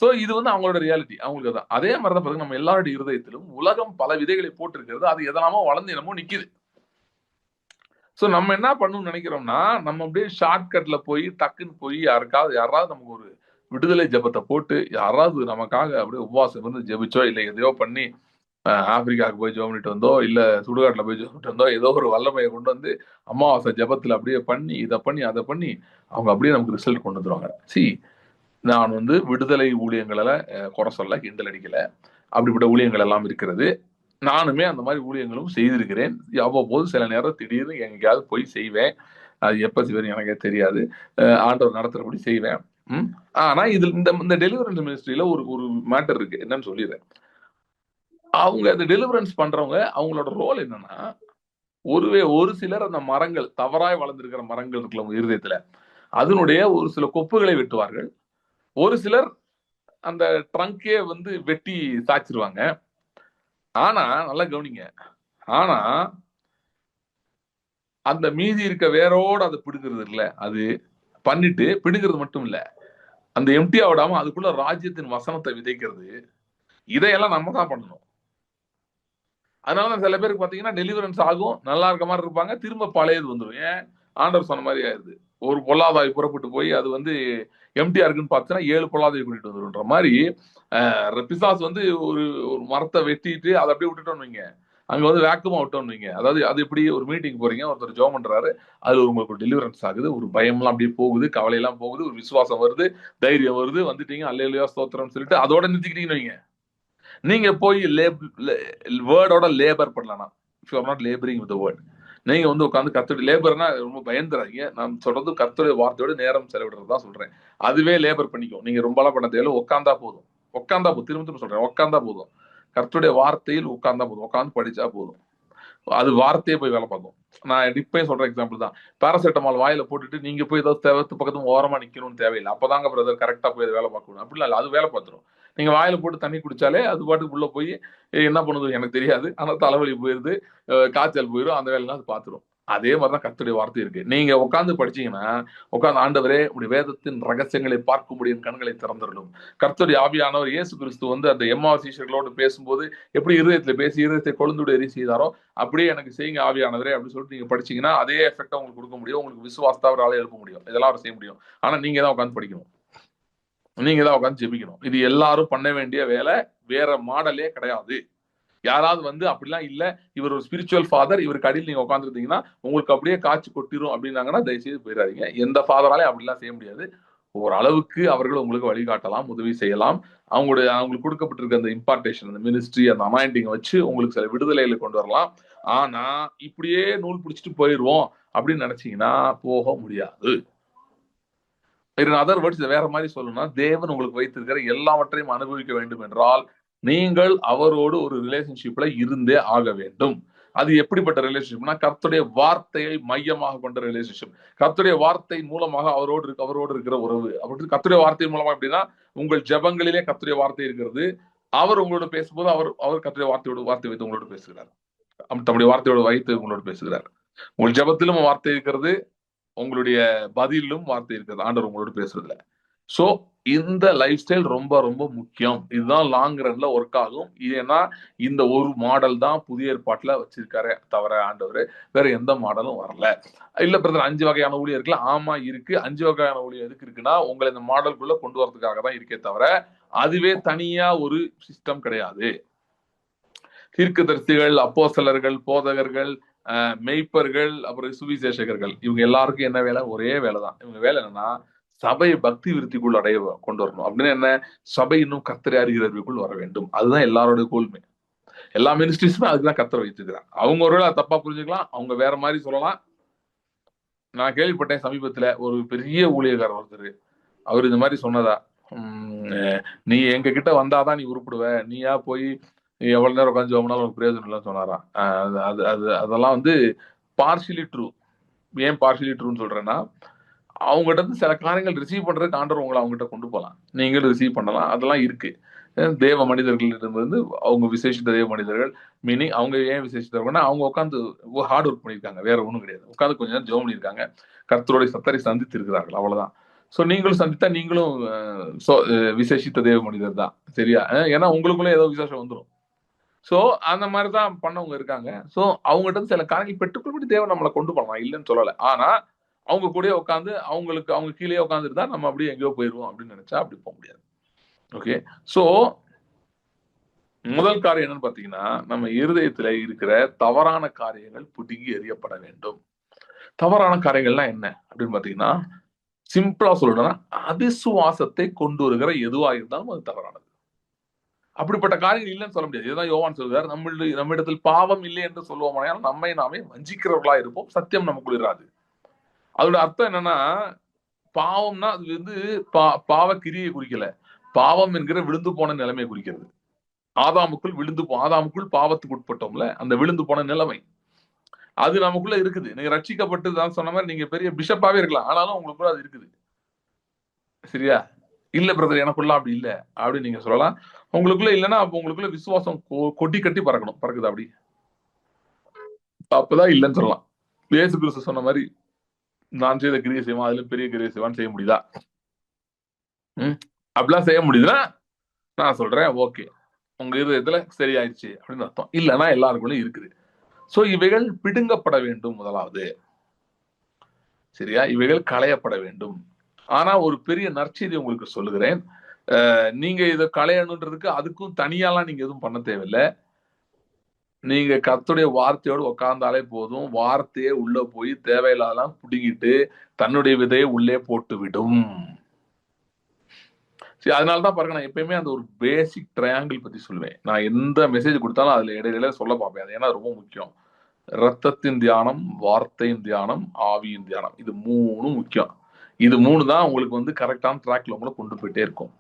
A: சோ இது வந்து அவங்களோட ரியாலிட்டி. அவங்களுக்கு அதான். அதே மாதிரி தான் பாருங்க நம்ம எல்லாருடைய இருதயத்திலும் உலகம் பல விதைகளை போட்டிருக்கிறது. அது எதனாமோ வளர்ந்து என்னமோ நிக்குது. சோ நம்ம என்ன பண்ணணும்னு நினைக்கிறோம்னா, நம்ம அப்படியே ஷார்ட்கட்ல போய் டக்குன்னு போய் யாராவது நமக்கு ஒரு விடுதலை ஜெபத்த போட்டு, யாராவது நமக்காக அப்படியே உபவாசம் இருந்து ஜெபிச்சோ, இல்ல எதையோ பண்ணி ஆப்பிரிக்காவுக்கு போய் ஜெபம் பண்ணிட்டு வந்தோ, இல்ல சுடுகாட்டுல போய் ஜெபம் பண்ணிட்டு வந்தோ, ஏதோ ஒரு வல்லமைய கொண்டு வந்து அமாவாசை ஜெபத்துல அப்படியே பண்ணி, இத பண்ணி, அத பண்ணி, அவங்க அப்படியே நமக்கு ரிசல்ட் கொண்டு வந்துருவாங்க. நான் வந்து விடுதலை ஊழியங்கள குறை சொல்ல, கிண்டல் அடிக்கல. அப்படிப்பட்ட ஊழியங்கள் எல்லாம் இருக்கிறது. நானுமே அந்த மாதிரி ஊழியங்களும் செய்திருக்கிறேன். அவ்வப்போது சில நேரம் திடீர்னு எங்கேயாவது போய் செய்வேன். அது எப்ப செய்வேன்னு எனக்கே தெரியாது. ஆண்டவர் நடத்துறபடி செய்வேன். ம். ஆனா இதில் இந்த இந்த டெலிவரன்ஸ் மினிஸ்ட்ரியில ஒரு ஒரு மேட்டர் இருக்கு. என்னன்னு சொல்லிடுறேன். அவங்க அந்த டெலிவரன்ஸ் பண்றவங்க அவங்களோட ரோல் என்னன்னா, ஒரு சிலர் அந்த மரங்கள் தவறாய் வளர்ந்திருக்கிற மரங்கள் இருக்குல்ல உங்க இருதயத்துல, அதனுடைய ஒரு சில கொப்புகளை வெட்டுவார்கள். ஒரு சிலர் அந்த ட்ரங்கே வந்து வெட்டி சாய்ச்சிருவாங்க. ஆனா நல்லா கவனிங்க. ஆனா அந்த மீதி இருக்க வேரோட அதை பிடுங்கிறது இல்ல, அது பண்ணிட்டு பிடுங்கிறது மட்டும் இல்ல, அந்த எம்டியா விடாம அதுக்குள்ள ராஜ்யத்தின் வசனத்தை விதைக்கிறது, இதையெல்லாம் நம்ம தான் பண்ணணும். அதனாலதான் சில பேருக்கு பாத்தீங்கன்னா டெலிவரன்ஸ் ஆகும், நல்லா இருக்க மாதிரி இருப்பாங்க, திரும்ப பழையது வந்துடும். ஏன்? ஆண்டவர் சொன்ன மாதிரி ஆயிருது. ஒரு பொல்லாதாய் புறப்பட்டு போய் அது வந்து எம்டியா இருக்குன்னு பார்த்தீங்கன்னா 7 பொல்லாதாய் கூட்டிட்டு வந்துருன்ற மாதிரி பிசாசு வந்து ஒரு ஒரு மரத்தை வெட்டிட்டு அதை அப்படியே விட்டுட்டோம்னு வைங்க, அங்க வந்து வேக்கமா விட்டோம்னு வைங்க, அதாவது அது எப்படி ஒரு மீட்டிங் போறீங்க, ஒருத்தர் ஜோம் பண்றாரு, அதுல உங்களுக்கு ஒரு டெலிவரன்ஸ் ஆகுது, ஒரு பயம்லாம் அப்படியே போகுது, கவலை எல்லாம் போகுது, ஒரு விசுவாசம் வருது, தைரியம் வருது, வந்துட்டீங்க அல்லேலூயா ஸ்தோத்திரம்னு சொல்லிட்டு அதோட நிறுத்திக்கிட்டீங்கன்னு வைங்க, நீங்க போய் வேர்டோட லேபர் பண்ணலாம். If you are not labouring with word, நீங்க வந்து உட்காந்து கர்த்தருடைய லேபர்னா ரொம்ப பயந்துறாங்க. நான் சொல்றது கர்த்தருடைய வார்த்தையோட நேரம் செலவிடுறது தான் சொல்றேன். அதுவே லேபர் பண்ணிக்கும். நீங்க ரொம்பலாம் பண்ண தேவையில்ல, உட்காந்தா போதும். உட்காந்தா போதும். திரும்ப திரும்ப சொல்றேன், உட்காந்தா போதும். கர்த்தருடைய வார்த்தையில் உட்கார்ந்தா போதும். உட்கார்ந்து படிச்சா போதும். அது வார்த்தையே போய் வேலை பார்க்கும். நான் இப்பயும் சொல்ற எக்ஸாம்பிள் தான். பாராசெட்டமால் வாயில போட்டுட்டு நீங்க போய் ஏதாவது தேவத்து பக்கத்து ஓரமா நிக்கணும்னு தேவையில்லை. அப்பதாங்க பிரதர் கரெக்டா போய் அது வேலை பார்க்கணும். அப்படிலாம் இல்லை, அது வேலை பார்த்துரும். நீங்க வாயில போட்டு தண்ணி குடிச்சாலே அது பாட்டுக்கு உள்ள போய் என்ன பண்ணுது எனக்கு தெரியாது. ஆனா தலைவலி போயிருது, காய்ச்சல் போயிடும், அந்த வேலையெல்லாம் அது பார்த்துரும். அதே மாதிரிதான் கர்த்தருடைய வார்த்தை இருக்கு. நீங்க உட்கார்ந்து படிச்சீங்கன்னா, உட்கார்ந்து ஆண்டவரே உடைய வேதத்தின் ரகசியங்களை பார்க்கும்படி என் கண்களை திறந்துடலும். கர்த்தருடைய ஆவியானவர் இயேசு கிறிஸ்து வந்து அந்த எம்மா சீஷர்களோடு பேசும்போது எப்படி இருதயத்துல பேசி இருதயத்தை கொழுந்துடைய எரி செய்தாரோ, அப்படியே எனக்கு செய்யுங்க ஆவியானவரே அப்படின்னு சொல்லிட்டு நீங்க படிச்சீங்கன்னா அதே எஃபெக்ட் உங்களுக்கு கொடுக்க முடியும். உங்களுக்கு விசுவாசத்தை அவரால் எழுப்ப முடியும். இதெல்லாம் அவர் செய்ய முடியும். ஆனா நீங்க தான் உட்காந்து படிக்கணும். நீங்க தான் உட்காந்து ஜெபிக்கணும். இது எல்லாரும் பண்ண வேண்டிய வேலை. வேற மாடலே கிடையாது. யாராவது வந்து அப்படிலாம் இல்ல, இவர் ஒரு ஸ்பிரிச்சுவல் ஃபாதர், இவருக்கு அடியில் நீங்க உட்காந்துருந்தீங்கன்னா உங்களுக்கு அப்படியே காய்ச்சி கொட்டிரும் அப்படின்னாங்கன்னா தயவுசெய்து போயிடாதீங்க. எந்த ஃபாதராலையும் அப்படிலாம் செய்ய முடியாது. ஓரளவுக்கு அவர்கள் உங்களுக்கு வழிகாட்டலாம், உதவி செய்யலாம். அவங்களுக்கு கொடுக்கப்பட்டிருக்க அந்த இம்பார்ட்டேஷன், அந்த மினிஸ்ட்ரி, அந்த அனாயிண்டிங் வச்சு உங்களுக்கு சில விடுதலைகளை கொண்டு வரலாம். ஆனா இப்படியே நூல் பிடிச்சிட்டு போயிருவோம் அப்படின்னு நினைச்சீங்கன்னா போக முடியாது. அதர் வேர்ட்ஸ் வேற மாதிரி சொல்லணும்னா, தேவன் உங்களுக்கு வைத்திருக்கிற எல்லாவற்றையும் அனுபவிக்க வேண்டும் என்றால் நீங்கள் அவரோடு ஒரு ரிலேஷன்ஷிப்ல இருந்தே ஆக வேண்டும். அது எப்படிப்பட்ட ரிலேஷன்ஷிப்னா கர்த்தருடைய வார்த்தையை மையமாக கொண்ட ரிலேஷன்ஷிப். கர்த்தருடைய வார்த்தை மூலமாக அவரோடு இருக்கிற உறவு. அப்படி கர்த்தருடைய வார்த்தை மூலமா எப்படின்னா உங்கள் ஜெபங்களிலே கர்த்தருடைய வார்த்தை இருக்கிறது. அவர் உங்களோட பேசும்போது அவர் அவர் கர்த்தருடைய வார்த்தை வைத்து உங்களோட பேசுகிறார். தம்முடைய வார்த்தையோட வைத்து உங்களோட பேசுகிறார். உங்கள் ஜெபத்திலும் வார்த்தை இருக்கிறது, உங்களுடைய பதிலும் வார்த்தை இருக்கிறது, ஆண்டவர் உங்களோட பேசுறதுல. சோ இந்த லைஃப் ஸ்டைல் ரொம்ப ரொம்ப முக்கியம். இதுதான் லாங் ரன்ல ஒர்க் ஆகும். ஏன்னா இந்த ஒரு மாடல் தான் புதிய ஏற்பாட்டுல வச்சிருக்காரு தவிர ஆண்டவர் வேற எந்த மாடலும் வரல. இல்ல பிரதர் 5 வகையான ஊழியம் இருக்குல்ல, ஆமா இருக்கு. 5 வகையான ஊழியம் எதுக்கு இருக்குன்னா உங்களை இந்த மாடலுக்குள்ள கொண்டு வரதுக்காக தான் இருக்கே தவிர அதுவே தனியா ஒரு சிஸ்டம் கிடையாது. தீர்க்கதரிசிகள், அப்போஸ்தலர்கள், போதகர்கள், மெய்ப்பர்கள், அப்புறம் சுவிசேஷகர்கள், இவங்க எல்லாருக்கும் என்ன வேலை? ஒரே வேலை தான். இவங்க வேலை என்னன்னா சபையை பக்தி விருத்திக்குள் கொண்டு வரணும். அப்படின்னு என்ன? சபை இன்னும் கர்த்தரை அறிகிறவர்களுக்குள் வர வேண்டும். அதுதான் எல்லாரோட கோல்மே. எல்லா மினிஸ்ட்ரிஸுமே அதுக்குதான் கர்த்தரை வைத்துக்கிறாங்க. அவங்க ஒருவேளை தப்பா புரிஞ்சுக்கலாம், அவங்க வேற மாதிரி சொல்லலாம். நான் கேள்விப்பட்டேன் சமீபத்துல ஒரு பெரிய ஊழியக்காரர் ஒருத்தர், அவர் இந்த மாதிரி சொன்னதா, நீ எங்க கிட்ட வந்தாதான் நீ உருப்பிடுவ, நீயா போய் எவ்வளவு நேரம் உட்காந்து ஜோம்னாலும் ஒரு பிரயோஜனம் இல்லைன்னு சொன்னாராம். அதெல்லாம் வந்து பார்ஷியலி ட்ரூ. ஏன் பார்ஷியலி ட்ரூன்னு சொல்றேன்னா, அவங்ககிட்ட இருந்து சில காரியங்கள் ரிசீவ் பண்றதுக்கு ஆண்டவர் உங்களை அவங்ககிட்ட கொண்டு போகலாம், நீங்களும் ரிசீவ் பண்ணலாம், அதெல்லாம் இருக்கு. தேவ மனிதர்களிடமிருந்து அவங்க விசேஷித்த தேவ மனிதர்கள், மீனிங் அவங்க ஏன் விசேஷித்தவங்கன்னா அவங்க உட்காந்து ஹார்ட் ஒர்க் பண்ணியிருக்காங்க, வேற ஒன்றும் கிடையாது. உட்காந்து கொஞ்ச நேரம் ஜெபம் பண்ணியிருக்காங்க, கர்த்தருடைய சத்தரை சந்தித்து இருக்கிறார்கள், அவ்வளவுதான். ஸோ நீங்களும் சந்தித்தா நீங்களும் விசேஷித்த தேவ மனிதர் தான், சரியா? ஏன்னா உங்களுக்குள்ள ஏதோ விசேஷம் வந்துடும். ஸோ அந்த மாதிரி தான் பண்ணவங்க இருக்காங்க. ஸோ அவங்ககிட்ட சில காரியங்கள் பெற்றுக்கொள்படி தேவன் நம்மளை கொண்டு போகலாம், இல்லைன்னு சொல்லலை. ஆனா அவங்க கூட உட்காந்து அவங்க கீழே உட்காந்துருந்தா நம்ம அப்படியே எங்கேயோ போயிடுவோம் அப்படின்னு நினைச்சா அப்படி போக முடியாது. ஓகே, ஸோ முதல் காரியம் என்னன்னு பாத்தீங்கன்னா, நம்ம இருதயத்துல இருக்கிற தவறான காரியங்கள் புடுங்கி எறியப்பட வேண்டும். தவறான காரியங்கள்லாம் என்ன அப்படின்னு பாத்தீங்கன்னா, சிம்பிளா சொல்லணும்னா அவிசுவாசத்தை கொண்டு வருகிற எதுவா இருந்தாலும் அது தவறானது. அப்படிப்பட்ட காரியங்கள் இல்லைன்னு சொல்ல முடியாது. இதுதான் யோவான் சொல்கிறார், நம்மிடத்தில் பாவம் இல்லை என்று சொல்லுவோம், நம்மை நாமே வஞ்சிக்கிறவர்களா இருப்போம், சத்தியம் நமக்குள் இராது. அதோட அர்த்தம் என்னன்னா, பாவம்னா அது வந்து பாவ கிரியை குறிக்கல, பாவம் என்கிற விழுந்து போன நிலைமையை குறிக்கிறது. ஆதாமுக்குள் பாவத்துக்கு உட்பட்டோம்ல, அந்த விழுந்து போன நிலைமை அது நமக்குள்ள இருக்குது. நீங்க ரட்சிக்கப்பட்டு தான் சொன்ன மாதிரி நீங்க பெரிய பிஷப்பாவே இருக்கலாம், ஆனாலும் உங்களுக்குள்ள அது இருக்குது, சரியா? இல்ல பிரதர் எனக்குள்ள அப்படி இல்ல அப்படின்னு நீங்க சொல்லலாம். உங்களுக்குள்ள இல்லைன்னா அப்ப உங்களுக்குள்ள விசுவாசம் கொட்டி கட்டி பறக்குது. அப்படி அப்பதான் இல்லைன்னு சொல்லலாம். இயேசு கிறிஸ்து சொன்ன மாதிரி நான் செய்த கிரியை செய்வான், அதுல பெரிய கிரியை செய்வான்னு செய்ய முடியுதா? அப்படிலாம் செய்ய முடியுதுன்னா நான் சொல்றேன், ஓகே, உங்க இதயத்துல சரியாயிடுச்சு அப்படின்னு அர்த்தம். இல்லைன்னா எல்லாருக்குள்ள இருக்குது. சோ இவைகள் பிடுங்கப்பட வேண்டும் முதலாவது, சரியா? இவைகள் களையப்பட வேண்டும். ஆனா ஒரு பெரிய நற்செய்தி உங்களுக்கு சொல்லுகிறேன், நீங்க இதை களையணுன்றதுக்கு அதுக்கும் தனியாலாம் நீங்க எதுவும் பண்ண தேவையில்லை. நீங்க கர்த்தருடைய வார்த்தையோடு உட்கார்ந்தாலே போதும், வார்த்தையே உள்ள போய் தேவையில்லாதெல்லாம் புடுங்கிட்டு தன்னுடைய விதையை உள்ளே போட்டு விடும். சரி, அதனாலதான் பாருங்க, நான் எப்பயுமே அந்த ஒரு பேசிக் ட்ரையாங்கிள் பத்தி சொல்லுவேன். நான் எந்த மெசேஜ் கொடுத்தாலும் அதுல இடையில சொல்ல பார்ப்பேன். அது ஏன்னா ரொம்ப முக்கியம். ரத்தத்தின் தியானம், வார்த்தையின் தியானம், ஆவியின் தியானம், இது 3 முக்கியம். இது 3 தான் உங்களுக்கு வந்து கரெக்டான ட்ராக்ல உங்களை கொண்டு போயிட்டே இருக்கும்,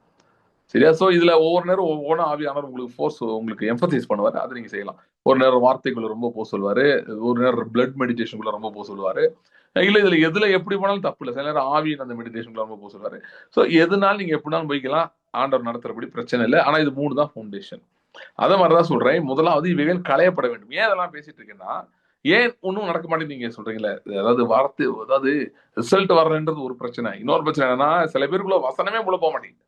A: சரியா? சோ இதுல ஒவ்வொரு நேரம் ஒவ்வொன்றும் ஆவியானவர் உங்களுக்கு எம்பசைஸ் பண்ணுவாரு, அதை நீங்க செய்யலாம். ஒரு நேரம் வார்த்தைக்குள்ள ரொம்ப போக சொல்லுவாரு, ஒரு நேரம் பிளட் மெடிடேஷனுக்குள்ள ரொம்ப போக சொல்லுவாரு. இல்ல இதுல எதுல எப்படி போனாலும் தப்பு இல்லை, சில நேரம் ஆவியின் அந்த மெடிடேஷனுக்குள்ள ரொம்ப போக சொல்லுவாரு. சோ எதுனாலும் நீங்க எப்படினாலும் போய்க்கலாம், ஆண்டவர் நடத்துறபடி பிரச்சனை இல்லை. ஆனா இது 3 தான் ஃபவுண்டேஷன். அதை மாதிரிதான் சொல்றேன். முதலாவது இவைகள் களையப்பட வேண்டும். ஏன் அதெல்லாம் பேசிட்டு இருக்கேன்னா, ஏன் ஒன்னும் நடக்க மாட்டேன்னு நீங்க சொல்றீங்களே, அதாவது ரிசல்ட் வரலன்றது ஒரு பிரச்சனை. இன்னொரு பிரச்சனை என்னன்னா, சில பேருக்குள்ள வசனமே உள்ள போக மாட்டேங்குது.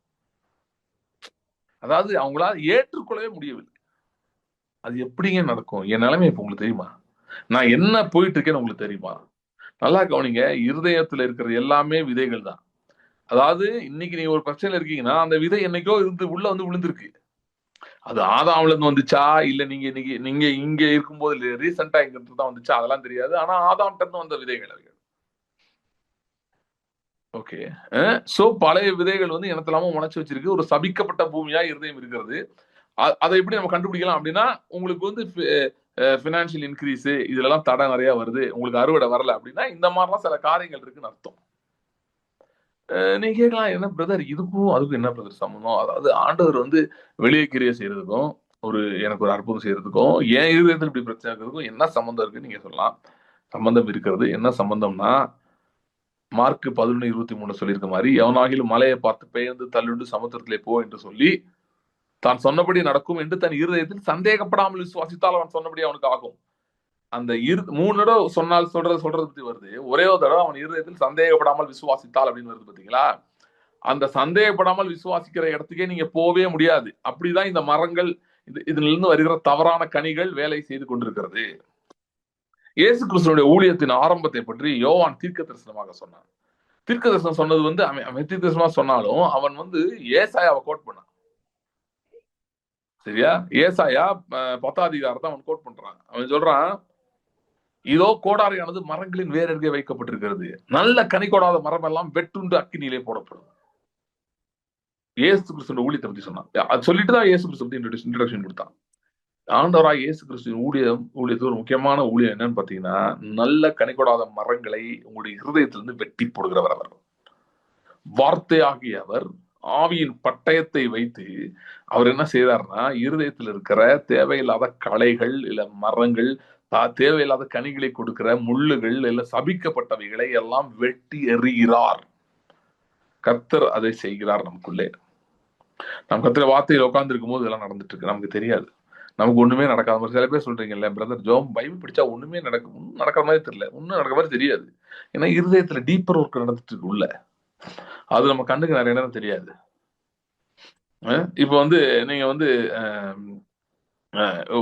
A: அதாவது அவங்களால ஏற்றுக்கொள்ளவே முடியவில்லை. அது எப்படிங்க நடக்கும்? என் நிலைமை இப்ப உங்களுக்கு தெரியுமா? நான் என்ன போயிட்டு இருக்கேன்னு உங்களுக்கு தெரியுமா? நல்லா கவனிங்க. இருதயத்துல இருக்கிறது எல்லாமே விதைகள் தான். அதாவது இன்னைக்கு நீங்க ஒரு பிரச்சனையில இருக்கீங்கன்னா, அந்த விதை என்னைக்கோ இருந்து உள்ள வந்து விழுந்திருக்கு. அது ஆதாம்ல இருந்து வந்துச்சா, இல்ல நீங்க இன்னைக்கு நீங்க இங்க இருக்கும்போது ரீசெண்டா இங்க இருந்து தான் வந்துச்சா, அதெல்லாம் தெரியாது. ஆனா ஆதாம்கிட்ட இருந்து வந்த விதைகள் அது. ஓகே. சோ பழைய விதைகள் வந்து இனத்தெல்லாம முளைச்சு வச்சிருக்கு. ஒரு சபிக்கப்பட்ட பூமியா இருதயம் இருக்கிறது. அதை எப்படி நம்ம கண்டுபிடிக்கலாம் அப்படின்னா, உங்களுக்கு வந்து பினான்சியல் இன்க்ரீஸ் இதுல தடை நிறைய வருது, உங்களுக்கு அறுவடை வரல அப்படின்னா இந்த மாதிரிலாம் சில காரியங்கள் இருக்குன்னு அர்த்தம். நீங்க கேட்கலாம், என்ன பிரதர் இதுக்கும் அதுக்கும் என்ன பிரதர் சம்பந்தம்? அதாவது ஆண்டவர் வந்து வெளியே கிரியை செய்யறதுக்கும் எனக்கு ஒரு அற்புதம் செய்யறதுக்கும் என் இருதயத்தில் இப்படி பிரச்சனை இருக்கிறதுக்கும் என்ன சம்பந்தம் இருக்குன்னு நீங்க சொல்லலாம். சம்பந்தம் இருக்கிறது. என்ன சம்பந்தம்னா, மார்க் 11:23 சொல்லியிருக்க மாதிரி, எவனாகிலும் மலையை பார்த்து பெயர்ந்து தள்ளுண்டு சமுத்திரத்திலே போ என்று சொல்லி தான் சொன்னபடி நடக்கும் என்று தன் இருதயத்தில் சந்தேகப்படாமல் விசுவாசித்தால் அவன் சொன்னபடி அவனுக்கு ஆகும். அந்த 3 தடவை சொன்னால் சொல்றது பத்தி வருது. ஒரே ஒரு தடவை அவன் இருதயத்தில் சந்தேகப்படாமல் விசுவாசித்தால் அப்படின்னு வருது பாத்தீங்களா? அந்த சந்தேகப்படாமல் விசுவாசிக்கிற இடத்துக்கே நீங்க போவே முடியாது. அப்படிதான் இந்த மரங்கள், இதுல இருந்து வருகிற தவறான கனிகள் வேலை செய்து கொண்டிருக்கிறது. இயேசு கிறிஸ்துவினுடைய ஊழியத்தின் ஆரம்பத்தை பற்றி யோவான் தீர்க்க தரிசனமாக சொன்னான். தீர்க்க தரிசனம் சொன்னது அவன் தீர்க்க தரிசனமா சொன்னாலும் அவன் ஏசாயாவை கோட் பண்ணான். சரியா? ஏசாயா 10ஆம் அதிகாரத்தை அவன் கோட் பண்றான். அவன் சொல்றான், இதோ கோடாரியானது மரங்களின் வேறருகே வைக்கப்பட்டிருக்கிறது, நல்ல கனி கொடாத மரம் எல்லாம் வெட்டுண்டு அக்கினியிலே போடப்படும். இயேசு கிறிஸ்துவின் ஊழியத்தை பத்தி சொன்னான். அது சொல்லிட்டுதான் இயேசு கிறிஸ்து பத்தி இன்ட்ரோடக்ஷன் கொடுத்தான். ஆண்டவராய் இயேசு கிறிஸ்துவின் ஊழியத்தில் ஒரு முக்கியமான ஊழியம் என்னன்னு பாத்தீங்கன்னா, நல்ல கனி கொடாத மரங்களை உங்களுடைய இருதயத்திலிருந்து வெட்டி போடுகிறவர் அவர். வார்த்தையாகிய அவர் ஆவியின் பட்டயத்தை வைத்து அவர் என்ன செய்தார்னா, இருதயத்தில் இருக்கிற தேவையில்லாத களைகள் இல்ல மரங்கள், தேவையில்லாத கனிகளை கொடுக்கிற முள்ளுகள் இல்ல சபிக்கப்பட்டவைகளை எல்லாம் வெட்டி எறிகிறார். கர்த்தர் அதை செய்கிறார் நமக்குள்ளே. நம்ம கர்த்தர் வார்த்தையில் உட்கார்ந்து இருக்கும் போது இதெல்லாம் நடந்துட்டு இருக்கு, நமக்கு தெரியாது. நமக்கு ஒண்ணுமே நடக்காத மாதிரி சில பேர் சொல்றீங்கல்ல, பிரதர் ஜோம் பைபிள் படிச்சா ஒண்ணுமே நடக்கிற மாதிரி தெரியல, ஒண்ணும் நடக்கிற மாதிரி தெரியாது. ஏன்னா இருதயத்துல டீப்பர் ஒர்க் நடந்துட்டு இருக்கு உள்ள. அது நம்ம கண்ணுக்கு நிறைய நேரம் தெரியாது. இப்ப நீங்க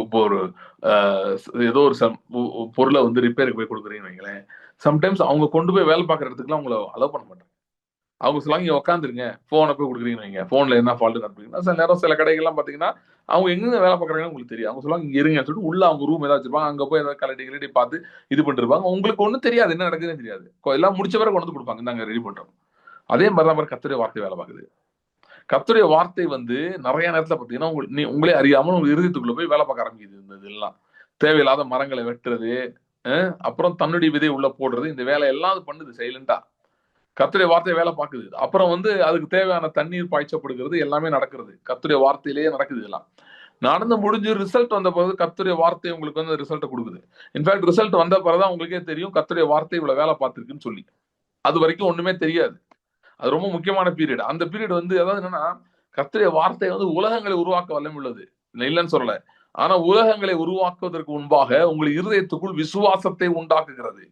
A: இப்போ ஒரு ஏதோ ஒரு பொருளை ரிப்பேருக்கு போய் கொடுக்குறீங்கன்னு வைங்களேன். சம்டைம்ஸ் அவங்க கொண்டு போய் வேலை பார்க்குற இடத்துக்குலாம் அவங்கள அலோவ் பண்ண மாட்டாங்க. அவங்க சொல்லுவாங்க, இங்க உட்காந்துருங்க, போனை போய் கொடுக்குறீங்கன்னு வைங்க, போன்ல என்ன ஃபால்ட்டு நடப்பீங்கன்னா சில நேரம் சில கடைகள்லாம் பார்த்தீங்கன்னா அவங்க எங்க வேலை பார்க்குறாங்கன்னு உங்களுக்கு தெரியும். அவங்க சொல்லுவாங்க இங்க இருங்கன்னு சொல்லிட்டு உள்ள அவங்க ரூம் ஏதாவது வச்சிருப்பாங்க, அங்க போய் ஏதாவது கலட்டி பார்த்து இது பண்ணிட்டு இருப்பாங்க. உங்களுக்கு ஒன்றும் தெரியாது, என்ன நடக்குதுன்னு தெரியாது. எல்லாம் முடிச்ச வரை கொண்டு கொடுப்பாங்க, நாங்க ரெடி பண்றோம். அதே மாதிரிதான் மாதிரி கர்த்தருடைய வார்த்தை வேலை பார்க்குது. கர்த்தருடைய வார்த்தை நிறைய நேரத்துல பாத்தீங்கன்னா உங்களே அறியாமல் உங்க இருதயத்துக்குள்ள போய் வேலை பார்க்க ஆரம்பிக்குது. இதெல்லாம் தேவையில்லாத மரங்களை வெட்டுறது, அப்புறம் தன்னுடைய விதை உள்ள போடுறது, இந்த வேலை எல்லாம் அது பண்ணுது சைலண்டா. கர்த்தருடைய வார்த்தை வேலை பார்க்குது. அப்புறம் அதுக்கு தேவையான தண்ணீர் பாய்ச்சப்படுகிறது, எல்லாமே நடக்கிறது. கர்த்தருடைய வார்த்தையிலேயே நடக்குது. இதெல்லாம் நடந்து முடிஞ்சு ரிசல்ட் வந்த பிறகு கர்த்தருடைய வார்த்தை உங்களுக்கு ரிசல்ட்டை கொடுக்குது. இன்ஃபேக்ட் ரிசல்ட் வந்த பிறகுதான் உங்களுக்கே தெரியும் கர்த்தருடைய வார்த்தை இவ்வளவு வேலை பார்த்திருக்குன்னு சொல்லி. அது வரைக்கும் ஒண்ணுமே தெரியாது. அது ரொம்ப முக்கியமான பீரியட். அந்த பீரியட் அதாவது என்னன்னா, கர்த்தருடைய வார்த்தை உலகங்களை உருவாக்க வல்லமை உள்ளது, இல்லைன்னு சொல்லல. ஆனா உலகங்களை உருவாக்குவதற்கு முன்பாக உங்கள் இருதயத்துக்குள் விசுவாசத்தை உண்டாக்குகிறது.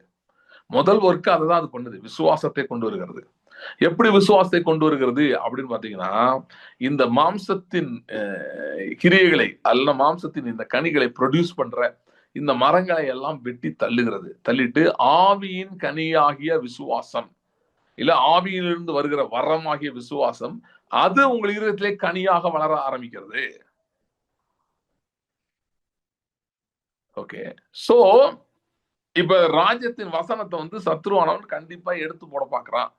A: முதல் ஒர்க் அதுதான் அது பண்ணுது, விசுவாசத்தை கொண்டு வருகிறது. எப்படி விசுவாசத்தை கொண்டு வருகிறது அப்படின்னு பாத்தீங்கன்னா, இந்த மாம்சத்தின் கிரியைகளை அல்ல, மாம்சத்தின் இந்த கனிகளை ப்ரொடியூஸ் பண்ற இந்த மரங்களை எல்லாம் வெட்டி தள்ளுகிறது. தள்ளிட்டு ஆவியின் கனியாகிய விசுவாசம் இல்ல ஆவியிலிருந்து வருகிற வரமாகிய விசுவாசம், அது உங்கள் இருதயத்திலே கனியாக வளர ஆரம்பிக்கிறது. ஓகே, சோ இப்ப ராஜ்யத்தின் வசனத்தை சத்ருவானவன் கண்டிப்பா எடுத்து போட பாக்குறான்.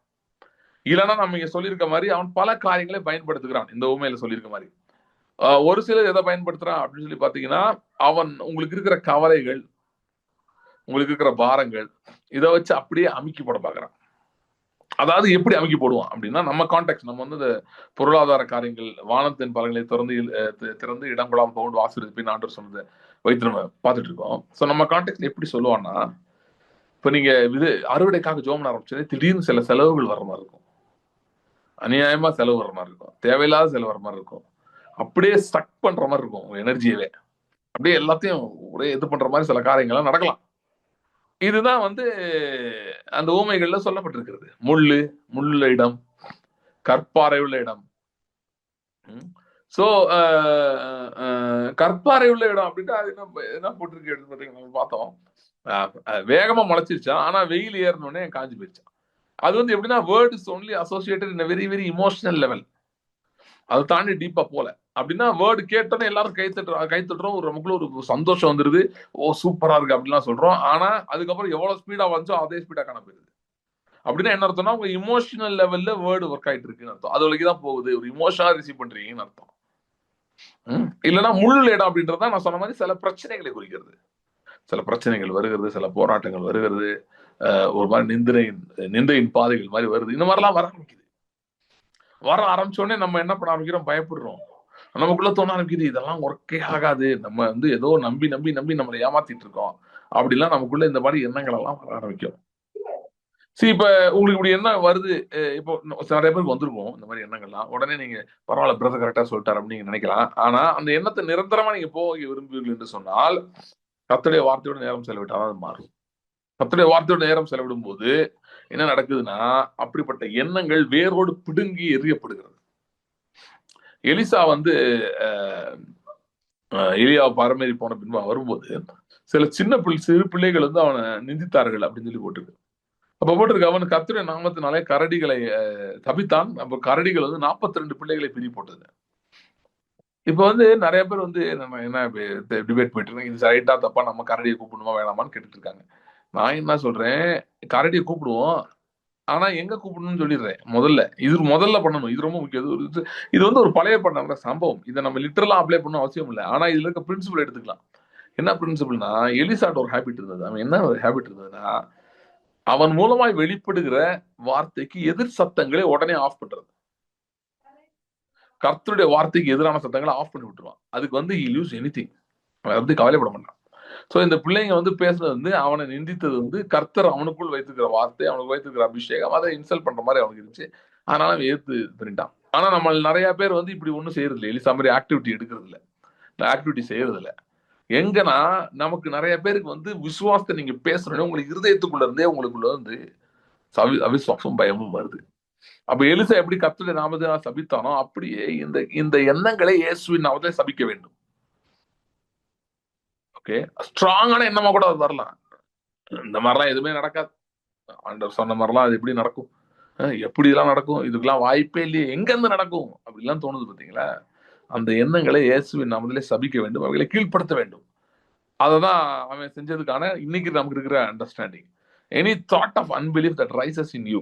A: இல்லைன்னா நம்ம இங்க சொல்லியிருக்க மாதிரி அவன் பல காரியங்களை பயன்படுத்துகிறான். இந்த உண்மையில சொல்லியிருக்க மாதிரி ஒரு சிலர் எதை பயன்படுத்துறான் அப்படின்னு சொல்லி பாத்தீங்கன்னா, அவன் உங்களுக்கு இருக்கிற கவலைகள், உங்களுக்கு இருக்கிற பாரங்கள், இதை வச்சு அப்படியே அமுக்கி போட பாக்குறான். அதாவது எப்படி அமைக்கி போடுவான் அப்படின்னா, நம்ம கான்டெக்ட் நம்ம இந்த பொருளாதார காரியங்கள், வானத்தின் பலன்களை திறந்து இடம் கொள்ளாமல் போகணும் ஆசீர்வதிப்பின் ஆண்டவர் சொன்னதை வைத்து நம்ம பார்த்துட்டு இருக்கோம். ஸோ நம்ம கான்டெக்ட் எப்படி சொல்லுவான்னா, இப்போ நீங்க அறுவடைக்காக ஜோம் ஆரம்பிச்சதே திடீர்னு சில செலவுகள் வர மாதிரி இருக்கும், அநியாயமா செலவு வர மாதிரி இருக்கும், தேவையில்லாத செலவு வர மாதிரி இருக்கும், அப்படியே ஸ்டக் பண்ற மாதிரி இருக்கும் உங்க எனர்ஜியவே. அப்படியே எல்லாத்தையும் ஒரே இது பண்ற மாதிரி சில காரியங்கள்லாம் நடக்கலாம். இதுதான் அந்த ஊமைகள்ல சொல்லப்பட்டிருக்கிறது. முள்ளுள்ள இடம், கற்பாறை உள்ள இடம். சோ கற்பாறை உள்ள இடம் அப்படின்ட்டு அது என்ன போட்டிருக்கு நம்ம பார்த்தோம். வேகமா முளைச்சிருச்சா, ஆனா வெயில் ஏறணுன்னே காஞ்சி போயிடுச்சான். அது எப்படின்னா, word is only associated in very very emotional level. அதை தாண்டி டீப்பா போல. அப்படின்னா வேர்டு கேட்டோன்னே எல்லாரும் கைத்தட்டுறோம், நமக்குள்ள ஒரு சந்தோஷம் வந்துருது, ஓ சூப்பரா இருக்கு அப்படின்லாம் சொல்றோம். ஆனா அதுக்கப்புறம் எவ்வளவு ஸ்பீடா வந்துச்சோ அதே ஸ்பீடா காண போயிருது. அப்படின்னா என்ன அர்த்தம்னா, உங்க இமோஷனல் லெவல்ல வேர்டு ஒர்க் ஆயிட்டு இருக்குன்னு அர்த்தம். அது வரைக்கும் போகுது, ஒரு இமோஷனா ரிசீவ் பண்றீங்கன்னு அர்த்தம். இல்லைன்னா முள் இடம் அப்படின்றத நான் சொன்ன மாதிரி சில பிரச்சனைகளை குறிக்கிறது. சில பிரச்சனைகள் வருகிறது, சில போராட்டங்கள் வருகிறது, ஒரு மாதிரி நிந்தையின் பாதைகள் மாதிரி வருது. இந்த மாதிரிலாம் வர ஆரம்பிச்சோடனே நம்ம என்ன பண்ண ஆரம்பிக்கிறோம், பயப்படுறோம். நமக்குள்ள தோண ஆரம்பிக்குது, இதெல்லாம் ஒர்க்கே ஆகாது, நம்ம ஏதோ நம்பி நம்மளை ஏமாத்திட்டு இருக்கோம் அப்படிலாம் நமக்குள்ள இந்த மாதிரி எண்ணங்கள் எல்லாம் வர ஆரம்பிக்கும். சரி, இப்ப உங்களுக்கு இப்படி என்ன வருது? இப்போ நிறைய பேருக்கு வந்திருக்கும் இந்த மாதிரி எண்ணங்கள்லாம். உடனே நீங்க பரவாயில்ல, பிரதர் கரெக்டா சொல்லிட்டாரு அப்படின்னு நீங்க நினைக்கலாம். ஆனா அந்த எண்ணத்தை நிரந்தரமா நீங்க போக விரும்புவீர்கள் என்று சொன்னால் கர்த்தருடைய வார்த்தையோட நேரம் செலவிட்டாதான் அது மாறும். கர்த்தருடைய வார்த்தையோட நேரம் செலவிடும் போது என்ன நடக்குதுன்னா, அப்படிப்பட்ட எண்ணங்கள் வேரோடு பிடுங்கி எறியப்படுகிறது. எலிசா வந்து எலியாவை பரமேறி போன பின்பு வரும்போது சில சிறு பிள்ளைகள் வந்து அவனை நிந்தித்தார்கள் அப்படின்னு சொல்லி போட்டிருக்கு. அப்ப போட்டிருக்கு, அவன் கர்த்தருடைய நாமத்தினாலே கரடிகளை தபித்தான். அப்ப கரடிகள் வந்து 42 பிள்ளைகளை பிரி போட்டது. இப்ப வந்து நிறைய பேர் வந்து நம்ம என்ன டிபேட் போயிட்டு இருக்கோம், இது ரைட்டா தப்பா, நம்ம கரடியை கூப்பிடணுமா வேணாமான்னு கேட்டுட்டு இருக்காங்க. நான் என்ன சொல்றேன், கரடியை கூப்பிடுவோம். ஆனா எங்க கூப்பிடணும்னு சொல்லிடுறேன். முதல்ல பண்ணணும். இது ரொம்ப முக்கியம். இது வந்து ஒரு பழைய பண்ண சம்பவம். இதை நம்ம லிட்டரலா அப்ளை பண்ணணும் அவசியம் இல்லை. ஆனா இதுல இருக்க பிரின்சிபல் எடுத்துக்கலாம். என்ன பிரின்சிபல்னா, எலிசாட் ஒரு ஹேபிட் இருந்தது. அவன் என்ன ஒரு ஹேபிட் இருந்ததுன்னா, அவன் மூலமாய் வெளிப்படுகிற வார்த்தைக்கு எதிர் சத்தங்களை உடனே ஆஃப் பண்றது. கர்த்தருடைய வார்த்தைக்கு எதிரான சத்தங்களை ஆஃப் பண்ணி விட்டுருவான். அதுக்கு வந்து யூஸ் எனிதிங். அவன் வந்து கவலைப்பட மாட்டான். சோ இந்த பிள்ளைங்க வந்து பேசுனது வந்து, அவனை நிந்தித்தது வந்து கர்த்தர் அவனுக்குள் வைத்திருக்கிற வார்த்தை, அவனுக்கு வைத்திருக்கிற அபிஷேகம், அதை இன்சல்ட் பண்ற மாதிரி அவனுக்கு இருந்துச்சு. அதனால அவன் ஏத்து திட்டான். ஆனா நம்ம நிறைய பேர் வந்து இப்படி ஒண்ணும் செய்யறது இல்லை. எலிசா மாதிரி ஆக்டிவிட்டி எடுக்கிறது இல்லை, ஆக்டிவிட்டி செய்யறது இல்லை. எங்கன்னா நமக்கு நிறைய பேருக்கு வந்து விசுவாசத்தை நீங்க பேசணும், உங்களுக்கு இருதயத்துக்குள்ள இருந்தே உங்களுக்குள்ள வந்து அவிசுவாசம் பயமும் வருது. அப்ப எலிசா எப்படி கர்த்தருடைய நாமத்தினால் சபித்தானோ, அப்படியே இந்த இந்த எண்ணங்களை இயேசுவின் நாமத்திலே சபிக்க வேண்டும். ஓகே, ஸ்ட்ராங்கான எண்ணமா கூட அது வரலாம். இந்த மாதிரிலாம் எதுவுமே நடக்காது, ஆண்டவர் சொன்ன மாதிரிலாம் அது எப்படி நடக்கும், எப்படி இதெல்லாம் நடக்கும், இதுக்கெல்லாம் வாய்ப்பே இல்லையே, எங்க இருந்து நடக்கும் அப்படிலாம் தோணுது பாத்தீங்களா? அந்த எண்ணங்களை இயேசுவின் நாமத்திலே சபிக்க வேண்டும், அவைகளை கீழ்ப்படுத்த வேண்டும். அததான் அவன் செஞ்சதுக்கான இன்னைக்கு நமக்கு இருக்கிற understanding. Any thought of unbelief that rises in you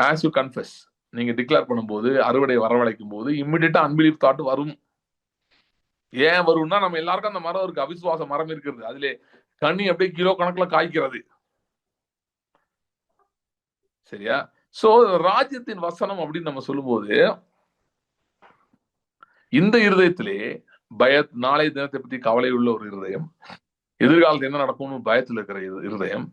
A: as you confess, நீங்க டிக்ளேர் பண்ணும்போது, அறுவடை வரவழைக்கும் போது இம்மிடியட்டா அன்பிலீஃப் தாட் வரும். ஏன் வரும்னா, நம்ம எல்லாருக்கும் அந்த மரம் இருக்கு, அவிசுவாச மரம் இருக்கிறது. அதிலே கனி அப்படியே கிலோ கணக்குல காய்க்கிறது. சரியா? சோ ராஜ்யத்தின் வசனம் அப்படின்னு நம்ம சொல்லும்போது, இந்த இருதயத்திலே நாளைய தினத்தை பத்தி கவலை உள்ள ஒரு இருதயம், எதிர்காலத்தில் என்ன நடக்கும்னு பயத்தில் இருக்கிற இருதயம்.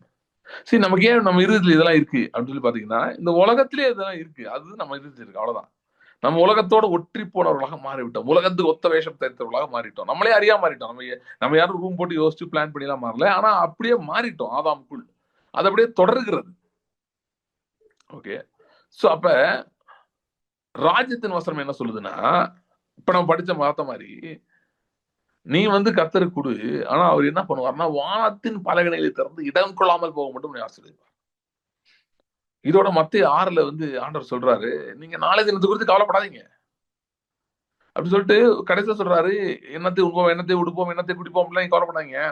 A: சரி, நமக்கு ஏன் நம்ம இருதயத்துல இதெல்லாம் இருக்கு அப்படின்னு சொல்லி பாத்தீங்கன்னா, இந்த உலகத்திலே இதெல்லாம் இருக்கு, அது நம்ம இருதயத்துல இருக்கு, அவ்வளவுதான். நம்ம உலகத்தோட ஒற்றி போனவர்களாக மாறிவிட்டோம். உலகத்துக்கு ஒத்த வேஷம் தரித்தவர்களாக மாறிட்டோம். நம்மளே அறியா மாறிட்டோம். நம்ம யாரும் ரூம் போட்டு யோசிச்சு பிளான் பண்ணி எல்லாம் மாறல. ஆனா அப்படியே மாறிட்டோம் ஆதாமுக்குள். அது அப்படியே தொடர்கிறது. ஓகே, சோ அப்ப ராஜ்யத்தின் வசனம் என்ன சொல்லுதுன்னா, இப்ப நம்ம படிச்ச வார்த்தை மாதிரி, நீ வந்து கர்த்தருக்கு கொடு, ஆனா அவர் என்ன பண்ணுவார்னா, வானத்தின் பலகணிகளை திறந்து இடம் கொள்ளாமல் போக மட்டும் ஆசீர்வதிப்பார். இதோட மத்திய 6ல வந்து ஆண்டவர் சொல்றாரு, நீங்க நாளை தினத்தை குறித்து கவலைப்படாதீங்க அப்படி சொல்லிட்டு கடைசியா சொல்றாரு, எண்ணத்தை உண்போம், எண்ணத்தை உடுப்போம், எண்ணத்தை குடிப்போம், கவலைப்படாதீங்க,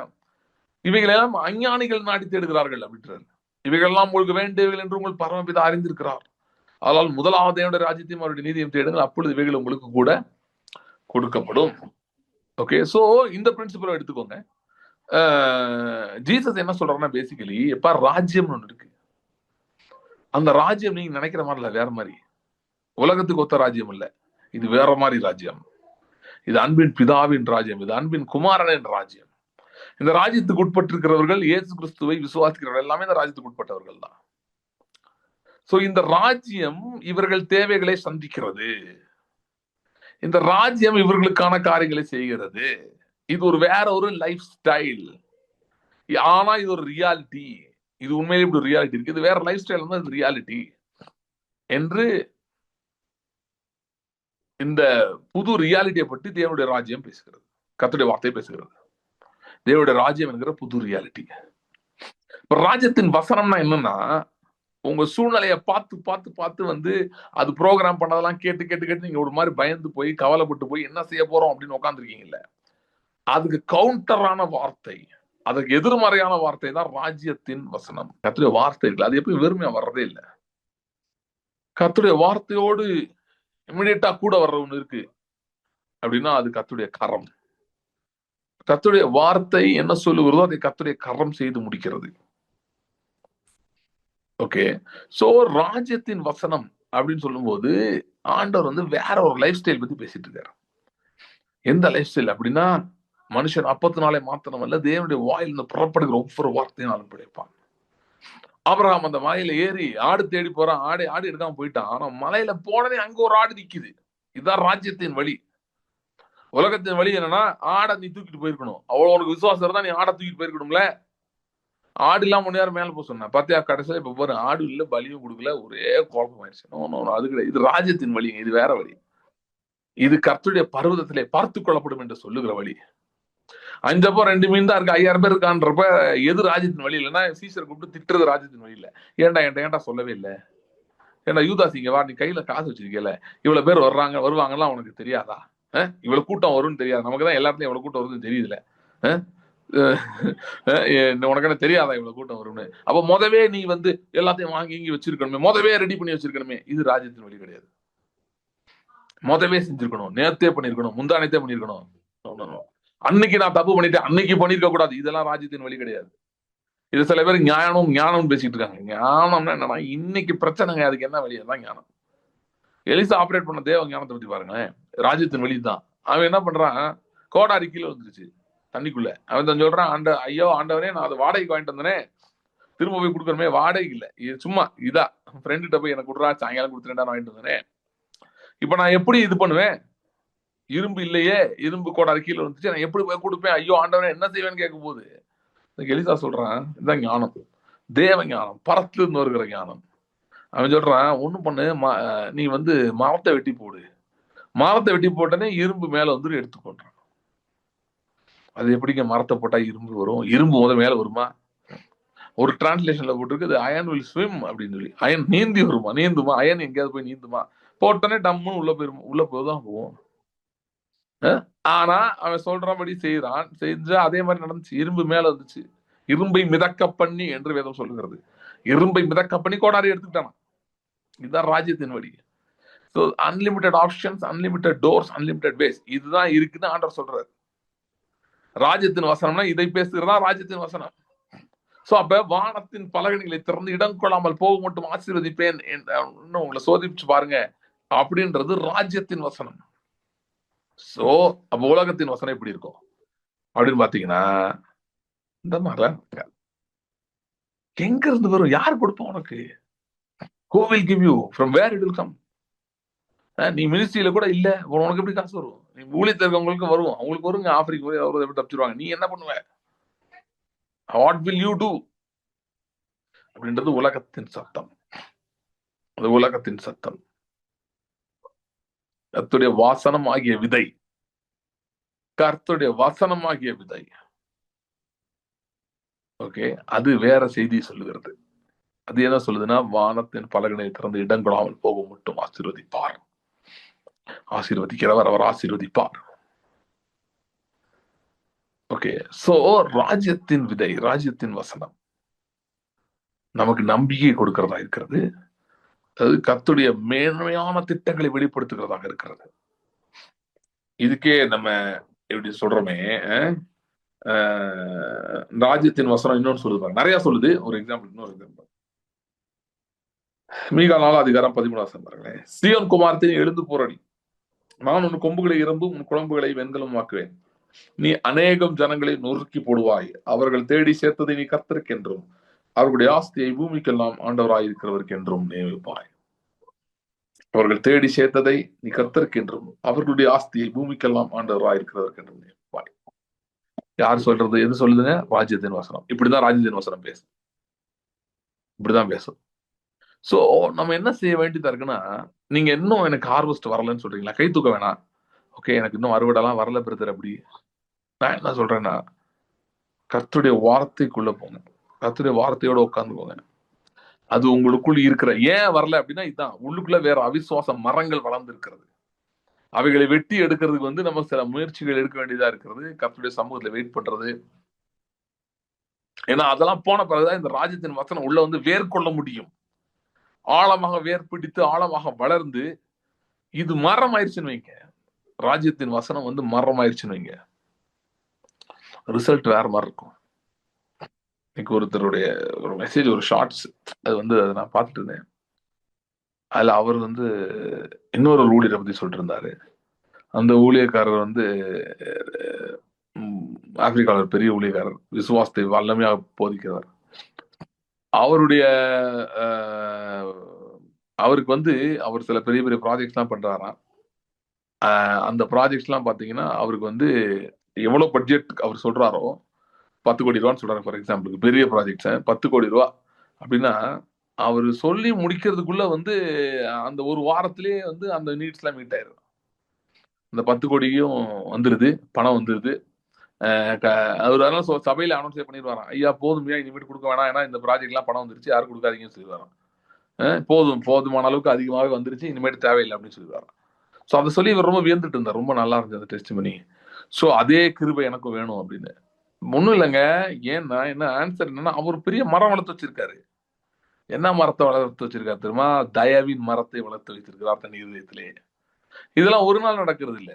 A: இவைகளெல்லாம் அஞ்ஞானிகள் நாடி தேடுகிறார்கள் அப்படின்றாரு. இவைகளெல்லாம் உங்களுக்கு வேண்டியவைகள் என்று உங்கள் பரமபிதா அறிந்திருக்கிறார். அதனால் முதலாவது என்னுடைய ராஜ்யத்தையும் அவருடைய நீதியையும் தேடுங்கள், அப்பொழுது இவைகள் உங்களுக்கு கூட கொடுக்கப்படும். ஓகே, சோ இந்த பிரின்சிபலை எடுத்துக்கோங்க. ஜீசஸ் என்ன சொல்றாருன்னா, பேசிக்கலி எப்ப ராஜ்யம் ஒண்ணு இருக்கு, அந்த ராஜ்யம் நீங்க நினைக்கிற மாதிரி இல்ல, வேற மாதிரி. உலகத்துக்கு ஒத்த ராஜ்யம் இல்ல, இது வேற மாதிரி ராஜ்யம். இது அன்பின் பிதாவின் ராஜ்யம், இது அன்பின் குமாரனின் ராஜ்யம். இந்த ராஜ்யத்துக்கு உட்பட்டிருக்கிறவர்கள், இயேசு கிறிஸ்துவை விசுவாசிக்கிறவர்கள் எல்லாமே இந்த ராஜ்யத்துக்கு உட்பட்டவர்கள் தான். சோ இந்த ராஜ்யம் இவர்கள் தேவைகளை சந்திக்கிறது, இந்த ராஜ்யம் இவர்களுக்கான காரியங்களை செய்கிறது. இது ஒரு வேற ஒரு லைஃப் ஸ்டைல். ஆனா இது ஒரு ரியாலிட்டி. இது உண்மையிலே இப்படி ஒரு ரியாலிட்டி இருக்கு, இது வேற லைஃப் ஸ்டைல் தான், இது ரியாலிட்டி என்று இந்த புது ரியாலிட்டியை பற்றி தேவனுடைய ராஜ்யம் பேசுகிறது, கர்த்தருடைய வார்த்தை பேசுகிறது. தேவனுடைய ராஜ்யம் என்கிற புது ரியாலிட்டி. இப்ப ராஜ்யத்தின் வசனம்னா என்னன்னா, உங்க சூழ்நிலையை பார்த்து பார்த்து பார்த்து வந்து அது ப்ரோக்ராம் பண்ணதெல்லாம் கேட்டு கேட்டு கேட்டு நீங்க ஒரு மாதிரி பயந்து போய் கவலைப்பட்டு போய் என்ன செய்ய போறோம் அப்படின்னு உட்காந்துருக்கீங்கல்ல, அதுக்கு கவுண்டரான வார்த்தை, அதுக்கு எதிர்மறையான வார்த்தை தான் ராஜ்யத்தின் வசனம். கர்த்தருடைய வார்த்தை இருக்கு, அது எப்பயும் வெறுமையா வர்றதே இல்லை. கர்த்தருடைய வார்த்தையோடு இமிடியேட்டா கூட வர்ற ஒண்ணு இருக்கு அப்படின்னா, அது கர்த்தருடைய கரம். கர்த்தருடைய வார்த்தை என்ன சொல்லுகிறதோ அதை கர்த்தருடைய கரம் செய்து முடிக்கிறது. ஓகே, சோ ராஜ்யத்தின் வசனம் அப்படின்னு சொல்லும்போது ஆண்டவர் வந்து வேற ஒரு லைஃப் ஸ்டைல் பத்தி பேசிட்டு இருக்காரு. எந்த லைஃப் ஸ்டைல் அப்படின்னா, மனுஷன் அப்பத்தினாலே மாத்திரம் அல்ல, தேவனுடைய வாயிலிருந்து புறப்படுகிற ஒவ்வொரு வார்த்தையும் பிழைப்பான். ஆபிரகாம் அந்த மலையில ஏறி ஆடு தேடி போறான், ஆடு ஆடு எடுக்காம போயிட்டான். ஆனா மலையில போனதே அங்க ஒரு ஆடு நிக்குது. இதுதான் ராஜ்யத்தின் வழி. உலகத்தின் வழி என்னன்னா, ஆடை நீ தூக்கிட்டு போயிருக்கணும். அவ்வளவு உனக்கு விசுவாசம் இருந்தா நீ ஆடை தூக்கிட்டு போயிருக்கணும்ல. ஆடு இல்லாம முன்ன மேல போக சொன்னேன். பாத்தியா கடைசியில இப்ப பாரு, ஆடு இல்ல, பலியும் கொடுக்கல, ஒரே குழப்பம் ஆயிடுச்சு. அது கிடையாது. இது ராஜ்யத்தின் வழிங்க, இது வேற வழி. இது கர்த்தருடைய பர்வதத்திலே பார்த்துக் கொள்ளப்படும் என்று சொல்லுகிற வழி. அஞ்சப்போ 2 மீன் தான் இருக்கு, 5000 பேர் இருக்கான்றப்ப எது ராஜ்யத்தின் வழி இல்லைன்னா சீசர் கூப்பிட்டு திட்டுறது ராஜ்யத்தின் வழி இல்ல. ஏன்டா சொல்லவே இல்லை? ஏன்டா யூதாஸ் இங்க வா, நீ கையில காசு வச்சிருக்கல, இவ்வளவு பேர் வருவாங்கலாம் உனக்கு தெரியாதா? இவ்வளவு கூட்டம் வரும்னு தெரியாது? நமக்கு தான் எல்லா இடத்துலயும் எவ்வளவு கூட்டம் வருதுன்னு தெரியுதுல. உனக்கு என்ன தெரியாதா இவ்வளவு கூட்டம் வரும்னு? அப்ப முதவே நீ வந்து எல்லாத்தையும் வாங்கி இங்கி வச்சிருக்கணுமே, முதவே ரெடி பண்ணி வச்சிருக்கணுமே. இது ராஜ்யத்தின் வழி கிடையாது. முதவே செஞ்சிருக்கணும், நேர்த்தே பண்ணிருக்கணும், முந்தானத்தே பண்ணிருக்கணும். அன்னைக்கு நான் தப்பு பண்ணிட்டேன், அன்னைக்கு பண்ணிருக்க கூடாது. இதெல்லாம் ராஜ்யத்தின் வழி கிடையாது. இது சில பேர் ஞானம் பேசிட்டு இருக்காங்க. ஞானம்னா என்னன்னா, இன்னைக்கு பிரச்சனைங்க, அதுக்கு என்ன வழி? தான் ஞானம். எலிசா ஆபரேட் பண்ண தேவ ஞானத்தை பத்தி பாருங்களேன். ராஜ்யத்தின் வழி தான். அவன் என்ன பண்றான்? கோடாரி கீழே வந்துருச்சு தண்ணிக்குள்ள. அவன் தான் சொல்றான், ஐயோ ஆண்டவனே, நான் அதை வாடகைக்கு வாங்கிட்டு வந்தேனே, திரும்ப போய் கொடுக்கணுமே. வாடகை இல்ல, இது சும்மா இதா ஃப்ரெண்டுகிட்ட போய் எனக்கு கொடுறா, சாயங்காலம் கொடுத்துட்டா வாங்கிட்டு வந்தேனே. இப்ப நான் எப்படி இது பண்ணுவேன்? இரும்பு இல்லையே, இரும்பு கோடாரி கீழே வந்துச்சு, நான் எப்படி போய் கொடுப்பேன்? ஐயோ ஆண்டவனே, என்ன செய்வேன்னு கேட்கும் போது எலிசா சொல்றான், இதுதான் ஞானம், தேவ ஞானம், பரத்துல இருந்து வருகிற ஞானம். அவன் சொல்றான், ஒண்ணும் பண்ணு, நீ வந்து மரத்தை வெட்டி போடு. மரத்தை வெட்டி போட்டனே இரும்பு மேல வந்து எடுத்துக்கொண்டான். அது எப்படிங்க மரத்தை போட்டா இரும்பு வரும்? இரும்பு மேல வருமா? ஒரு டிரான்ஸ்லேஷன்ல போட்டிருக்கு, அயன் வில் ஸ்விம் அப்படின்னு சொல்லி. அயன் நீந்தி வருமா? நீந்துமா? அயன் எங்கேயாவது போய் நீந்துமா? போட்டனே டம்முன்னு உள்ள போதான் போவோம். ஆனா அவன் சொல்றபடி செய்யறான். செஞ்சா அதே மாதிரி நடந்துச்சு. இரும்பு மேல வந்துச்சு. இரும்பை மிதக்க பண்ணி என்று வேதம் சொல்லுகிறது. இரும்பை மிதக்க பண்ணி கோடாரி எடுத்துக்கிட்டான். இதுதான் ராஜ்யத்தின் வழி. So unlimited options, unlimited doors, unlimited ways, இதுதான் இருக்குன்னு ஆண்டவர் சொல்றாரு. ராஜ்யத்தின் வசனம்னா இதை பேசுகிறதா ராஜ்யத்தின் வசனம். சோ அப்ப வானத்தின் பலகணிகளை திறந்து இடம் கொள்ளாமல் போக மட்டும் ஆசீர்வதிப்பேன் உங்களை சோதிச்சு பாருங்க அப்படின்றது ராஜ்யத்தின் வசனம். சோ அப்ப உலகத்தின் வசனம் எப்படி இருக்கும் அப்படின்னு பாத்தீங்கன்னா, இந்த மாதிரிலாம் எங்க இருந்து வரும்? யார் கொடுப்போம் உனக்கு? who will give you, from where it will come? நீ மினிஸ்ட்ரியில கூட இல்ல, உனக்கு எப்படி காசு வரும்? நீ ஊழியத்தில் இருக்கவங்களுக்கு வரும், அவங்களுக்கு வருங்க, ஆப்பிரிக்கா போய் அவரை எப்படி தப்பிச்சிருவாங்க. நீ என்ன பண்ணுவ? வாட் வில் யூ டூ அப்படின்றது உலகத்தின் சத்தம். அது உலகத்தின் சத்தம். கர்த்தருடைய வாசனம் ஆகிய விதை, கர்த்தருடைய வசனம் ஆகிய விதை, ஓகே, அது வேற செய்தி சொல்லுகிறது. அது என்ன சொல்லுதுன்னா, வானத்தின் பலகனை திறந்து இடம் கொள்ளாமல் போக மட்டும் ஆசீர்வதிப்பார். ஆசீர்வதிக்கிறவர் அவர் ஆசீர்வதிப்பார். ஓகே, சோ ராஜ்யத்தின் விதை, ராஜ்யத்தின் வசனம் நமக்கு நம்பிக்கை கொடுக்கிறதா இருக்கிறது. அது கர்த்தருடைய மேன்மையான திட்டங்களை வெளிப்படுத்துகிறதாக இருக்கிறது. இதுக்கே நம்ம எப்படி சொல்றோமே, ராஜ்யத்தின் வசனம் இன்னொன்று சொல்லுவாங்க, நிறைய சொல்லுது. ஒரு எக்ஸாம்பிள், இன்னொரு எக்ஸாம்பிள், மீகா 4:13 பாருங்களேன். சீயோன் குமாரத்தை எழுந்து போராடி, நான் உன் கொம்புகளை இரும்பும் உன் குழம்புகளை வெண்கலம் ஆக்குவேன். நீ அநேகம் ஜனங்களை நொறுக்கி போடுவாய். அவர்கள் தேடி சேர்த்ததை நீ கர்த்தருக்கு என்றும் அவர்களுடைய ஆஸ்தியை பூமிக்கெல்லாம் ஆண்டவராயிருக்கிறவருக்கு என்றும் நியமிப்பாய். அவர்கள் தேடி சேர்த்ததை நீ கர்த்தருக்கு என்றும் அவர்களுடைய ஆஸ்தியை பூமிக்கெல்லாம் ஆண்டவராயிருக்கிறவருக்கு என்றும் நியமிப்பாய். யார் சொல்றது? எது சொல்லுதுங்க? ராஜ்யத்தின் வசனம். இப்படிதான் ராஜ்யத்தின் வசனம் பேசும். இப்படிதான் பேசும். சோ நம்ம என்ன செய்ய வேண்டியதா இருக்குன்னா, நீங்க இன்னும் எனக்கு ஹார்வெஸ்ட் வரலன்னு சொல்றீங்களா? கை தூக்க வேணாம். ஓகே, எனக்கு இன்னும் அறுவடைலாம் வரல பிரதர். அப்படி நான் என்ன சொல்றேன்னா, கர்த்தருடைய வார்த்தைக்குள்ள போங்க, கர்த்தருடைய வார்த்தையோட உட்கார்ந்துக்கோங்க. அது உங்களுக்குள் இருக்கிற, ஏன் வரல அப்படின்னா, இதுதான் உள்ளுக்குள்ள வேற அவிசுவாச மரங்கள் வளர்ந்து இருக்கிறது. அவைகளை வெட்டி எடுக்கிறதுக்கு நம்ம சில முயற்சிகள் எடுக்க வேண்டியதா இருக்கிறது. கர்த்தருடைய சமூகத்துல வெயிட் பண்றது. ஏன்னா அதெல்லாம் போன பிறகுதான் இந்த ராஜ்யத்தின் வசனம் உள்ள வேர் கொள்ள முடியும். ஆழமாக வேர் பிடித்து ஆழமாக வளர்ந்து இது மரம் ஆயிடுச்சுன்னு வைங்க. ராஜ்யத்தின் வசனம் மரம் ஆயிடுச்சுன்னு வைங்க, ரிசல்ட் வேற மாதிரி இருக்கும். இன்னைக்கு ஒருத்தருடைய ஒரு மெசேஜ், ஒரு ஷார்ட்ஸ், அது அதை நான் பார்த்துட்டு இருந்தேன். அதுல அவர் இன்னொரு ஊழியரை பத்தி சொல்லிட்டு இருந்தாரு. அந்த ஊழியக்காரர் ஆப்பிரிக்காவில் பெரிய ஊழியக்காரர், விசுவாசத்தை வல்லமையாக போதிக்கிறார். அவருடைய அஹ், அவருக்கு வந்து அவர் சில பெரிய பெரிய ப்ராஜெக்ட்ஸ் எல்லாம் பண்றாராம். அந்த ப்ராஜெக்ட்ஸ் எல்லாம் பாத்தீங்கன்னா அவருக்கு வந்து எவ்வளவு பட்ஜெட் அவர் சொல்றாரோ 10 கோடி ரூபான்னு சொல்றாரு ஃபார் எக்ஸாம்பிளுக்கு, பெரிய ப்ராஜெக்ட்ஸ் 10 கோடி ரூபா அப்படின்னா அவர் சொல்லி முடிக்கிறதுக்குள்ள வந்து அந்த ஒரு வாரத்திலேயே வந்து அந்த நீட்ஸ் எல்லாம் மீட் ஆயிரும். அந்த 10 கோடியும் வந்துருது, பணம் வந்துருது. அவர் அதனால சபையில அனௌன்ஸே பண்ணிடுவாராம், ஐயா போதுமையா இனிமேட்டு கொடுக்க வேணாம், ஏன்னா இந்த ப்ராஜெக்ட் எல்லாம் பணம் வந்துருச்சு, யாரும் கொடுக்காதீங்கன்னு சொல்லிடுவாராம். போதுமான அளவுக்கு அதிகமாகவே வந்துருச்சு, இனிமேட்டு தேவையில்லை அப்படின்னு சொல்லிடுவாராம். ஸோ அதை சொல்லி இவர் ரொம்ப வியந்துட்டு இருந்தார், ரொம்ப நல்லா இருந்துச்சு அந்த டெஸ்ட் பண்ணி. ஸோ அதே கிருபை எனக்கும் வேணும் அப்படின்னு. ஒண்ணும் இல்லைங்க. ஏன்னா என்ன ஆன்சர் என்னன்னா, அவர் பெரிய மரம் வளர்த்து வச்சிருக்காரு. என்ன மரத்தை வளர்த்து வச்சிருக்காரு தெரியுமா? தயவின் மரத்தை வளர்த்து வைத்திருக்கிறார் தன் இதயத்திலே. இதெல்லாம் ஒரு நாள் நடக்கிறது இல்ல.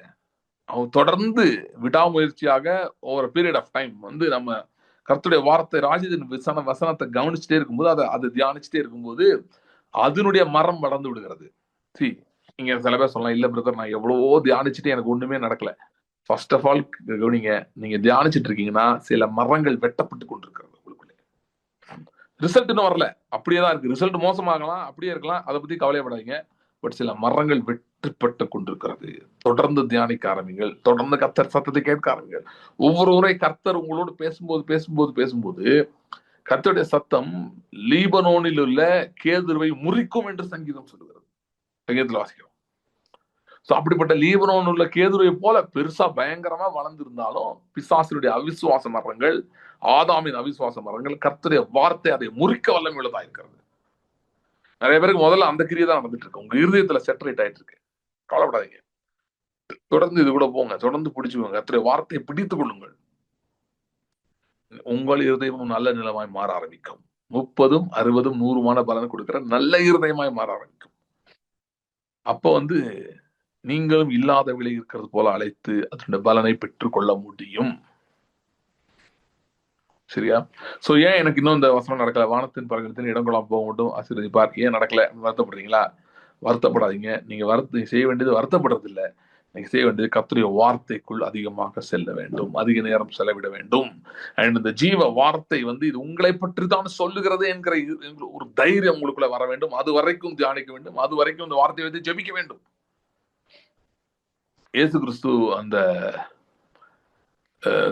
A: அவர் தொடர்ந்து விடாமுயற்சியாக ஓவர் பீரியட் ஆஃப் டைம் வந்து நம்ம கர்த்தருடைய வார்த்தை ராஜிதின் வசனத்தை கவனிச்சுட்டே இருக்கும்போது, அதை தியானிச்சுட்டே இருக்கும்போது அதனுடைய மரம் வளர்ந்து விடுகிறது. சி, இங்க சில பேர் சொல்லலாம், இல்ல பிரதர் நான் எவ்வளவோ தியானிச்சுட்டு எனக்கு ஒண்ணுமே நடக்கல. ஃபர்ஸ்ட் ஆஃப் ஆல் கவனிங்க, நீங்க தியானிச்சுட்டு இருக்கீங்கன்னா சில மரங்கள் வெட்டப்பட்டு கொண்டிருக்கிறது உங்களுக்குள்ளே. ரிசல்ட் இன்னும் வரல, அப்படியே தான் இருக்கு. ரிசல்ட் மோசமாகலாம், அப்படியே இருக்கலாம், அதை பத்தி கவலைப்படாதீங்க. பட் சில மரங்கள் வெட்டப்பட்டு கொண்டிருக்கிறது. தொடர்ந்து தியானிக்க ஆரம்பிங்கள், தொடர்ந்து கர்த்தர் சத்தத்தை கேட்க ஆரம்பிங்கள். ஒவ்வொரு முறை கர்த்தர் உங்களோடு பேசும்போது கர்த்தருடைய சத்தம் லீபனோனில் உள்ள கேதுருவை முறிக்கும் என்று சங்கீதம் சொல்லுகிறது. சங்கீதத்தில் வாசிக்கிறோம். சோ அப்படிப்பட்ட லீபனோன் உள்ள கேதுருவை போல பெருசா பயங்கரமா வளர்ந்திருந்தாலும் பிசாசினுடைய அவிசுவாச மரங்கள், ஆதாமின் அவிசுவாச மரங்கள், கர்த்தருடைய வார்த்தை அதை முறிக்க வல்லமை உள்ளதா இருக்கிறது. நிறைய பேருக்கு முதல்ல அந்த கிரியை தான் நடந்துட்டு இருக்கு. உங்க இருதயத்துல செட்டரேட் ஆயிட்டு இருக்கு. கவலைப்படாதீங்க, தொடர்ந்து இது கூட போங்க, தொடர்ந்து பிடிச்சுக்கோங்க, கர்த்தருடைய வார்த்தையை பிடித்துக் கொள்ளுங்கள். உங்கள் இருதயமும் நல்ல நிலமாய் மாற ஆரம்பிக்கும். 30, 60, 100 பலன் கொடுக்கிற நல்ல இருதயமாய் மாற ஆரம்பிக்கும். அப்போ வந்து நீங்களும் இல்லாத விலை இருக்கிறது போல அழைத்து அதனுடைய பலனை பெற்றுக்கொள்ள முடியும். சரியா? சோ ஏன் எனக்கு இன்னும் இந்த வசனம் நடக்கல, வானத்தின் பறக்கத்தின் இடங்கொள்ளாம போக மட்டும் ஆசீர்வதிப்பார், ஏன் நடக்கல வருத்தப்படுறீங்களா? வருத்தப்படாதீங்க. நீங்க செய்ய வேண்டியது வருத்தப்படுறது இல்ல. நீங்க செய்ய வேண்டியது கர்த்தருடைய வார்த்தைக்குள் அதிகமாக செல்ல வேண்டும், அதிக நேரம் செலவிட வேண்டும். அண்ட் இந்த ஜீவ வார்த்தை வந்து இது உங்களை பற்றி தான் சொல்லுகிறது என்கிற ஒரு தைரியம் உங்களுக்குள்ள வர வேண்டும். அது வரைக்கும் தியானிக்க வேண்டும், அது வரைக்கும் இந்த வார்த்தையை வைத்து ஜெபிக்க வேண்டும். இயேசு கிறிஸ்து அந்த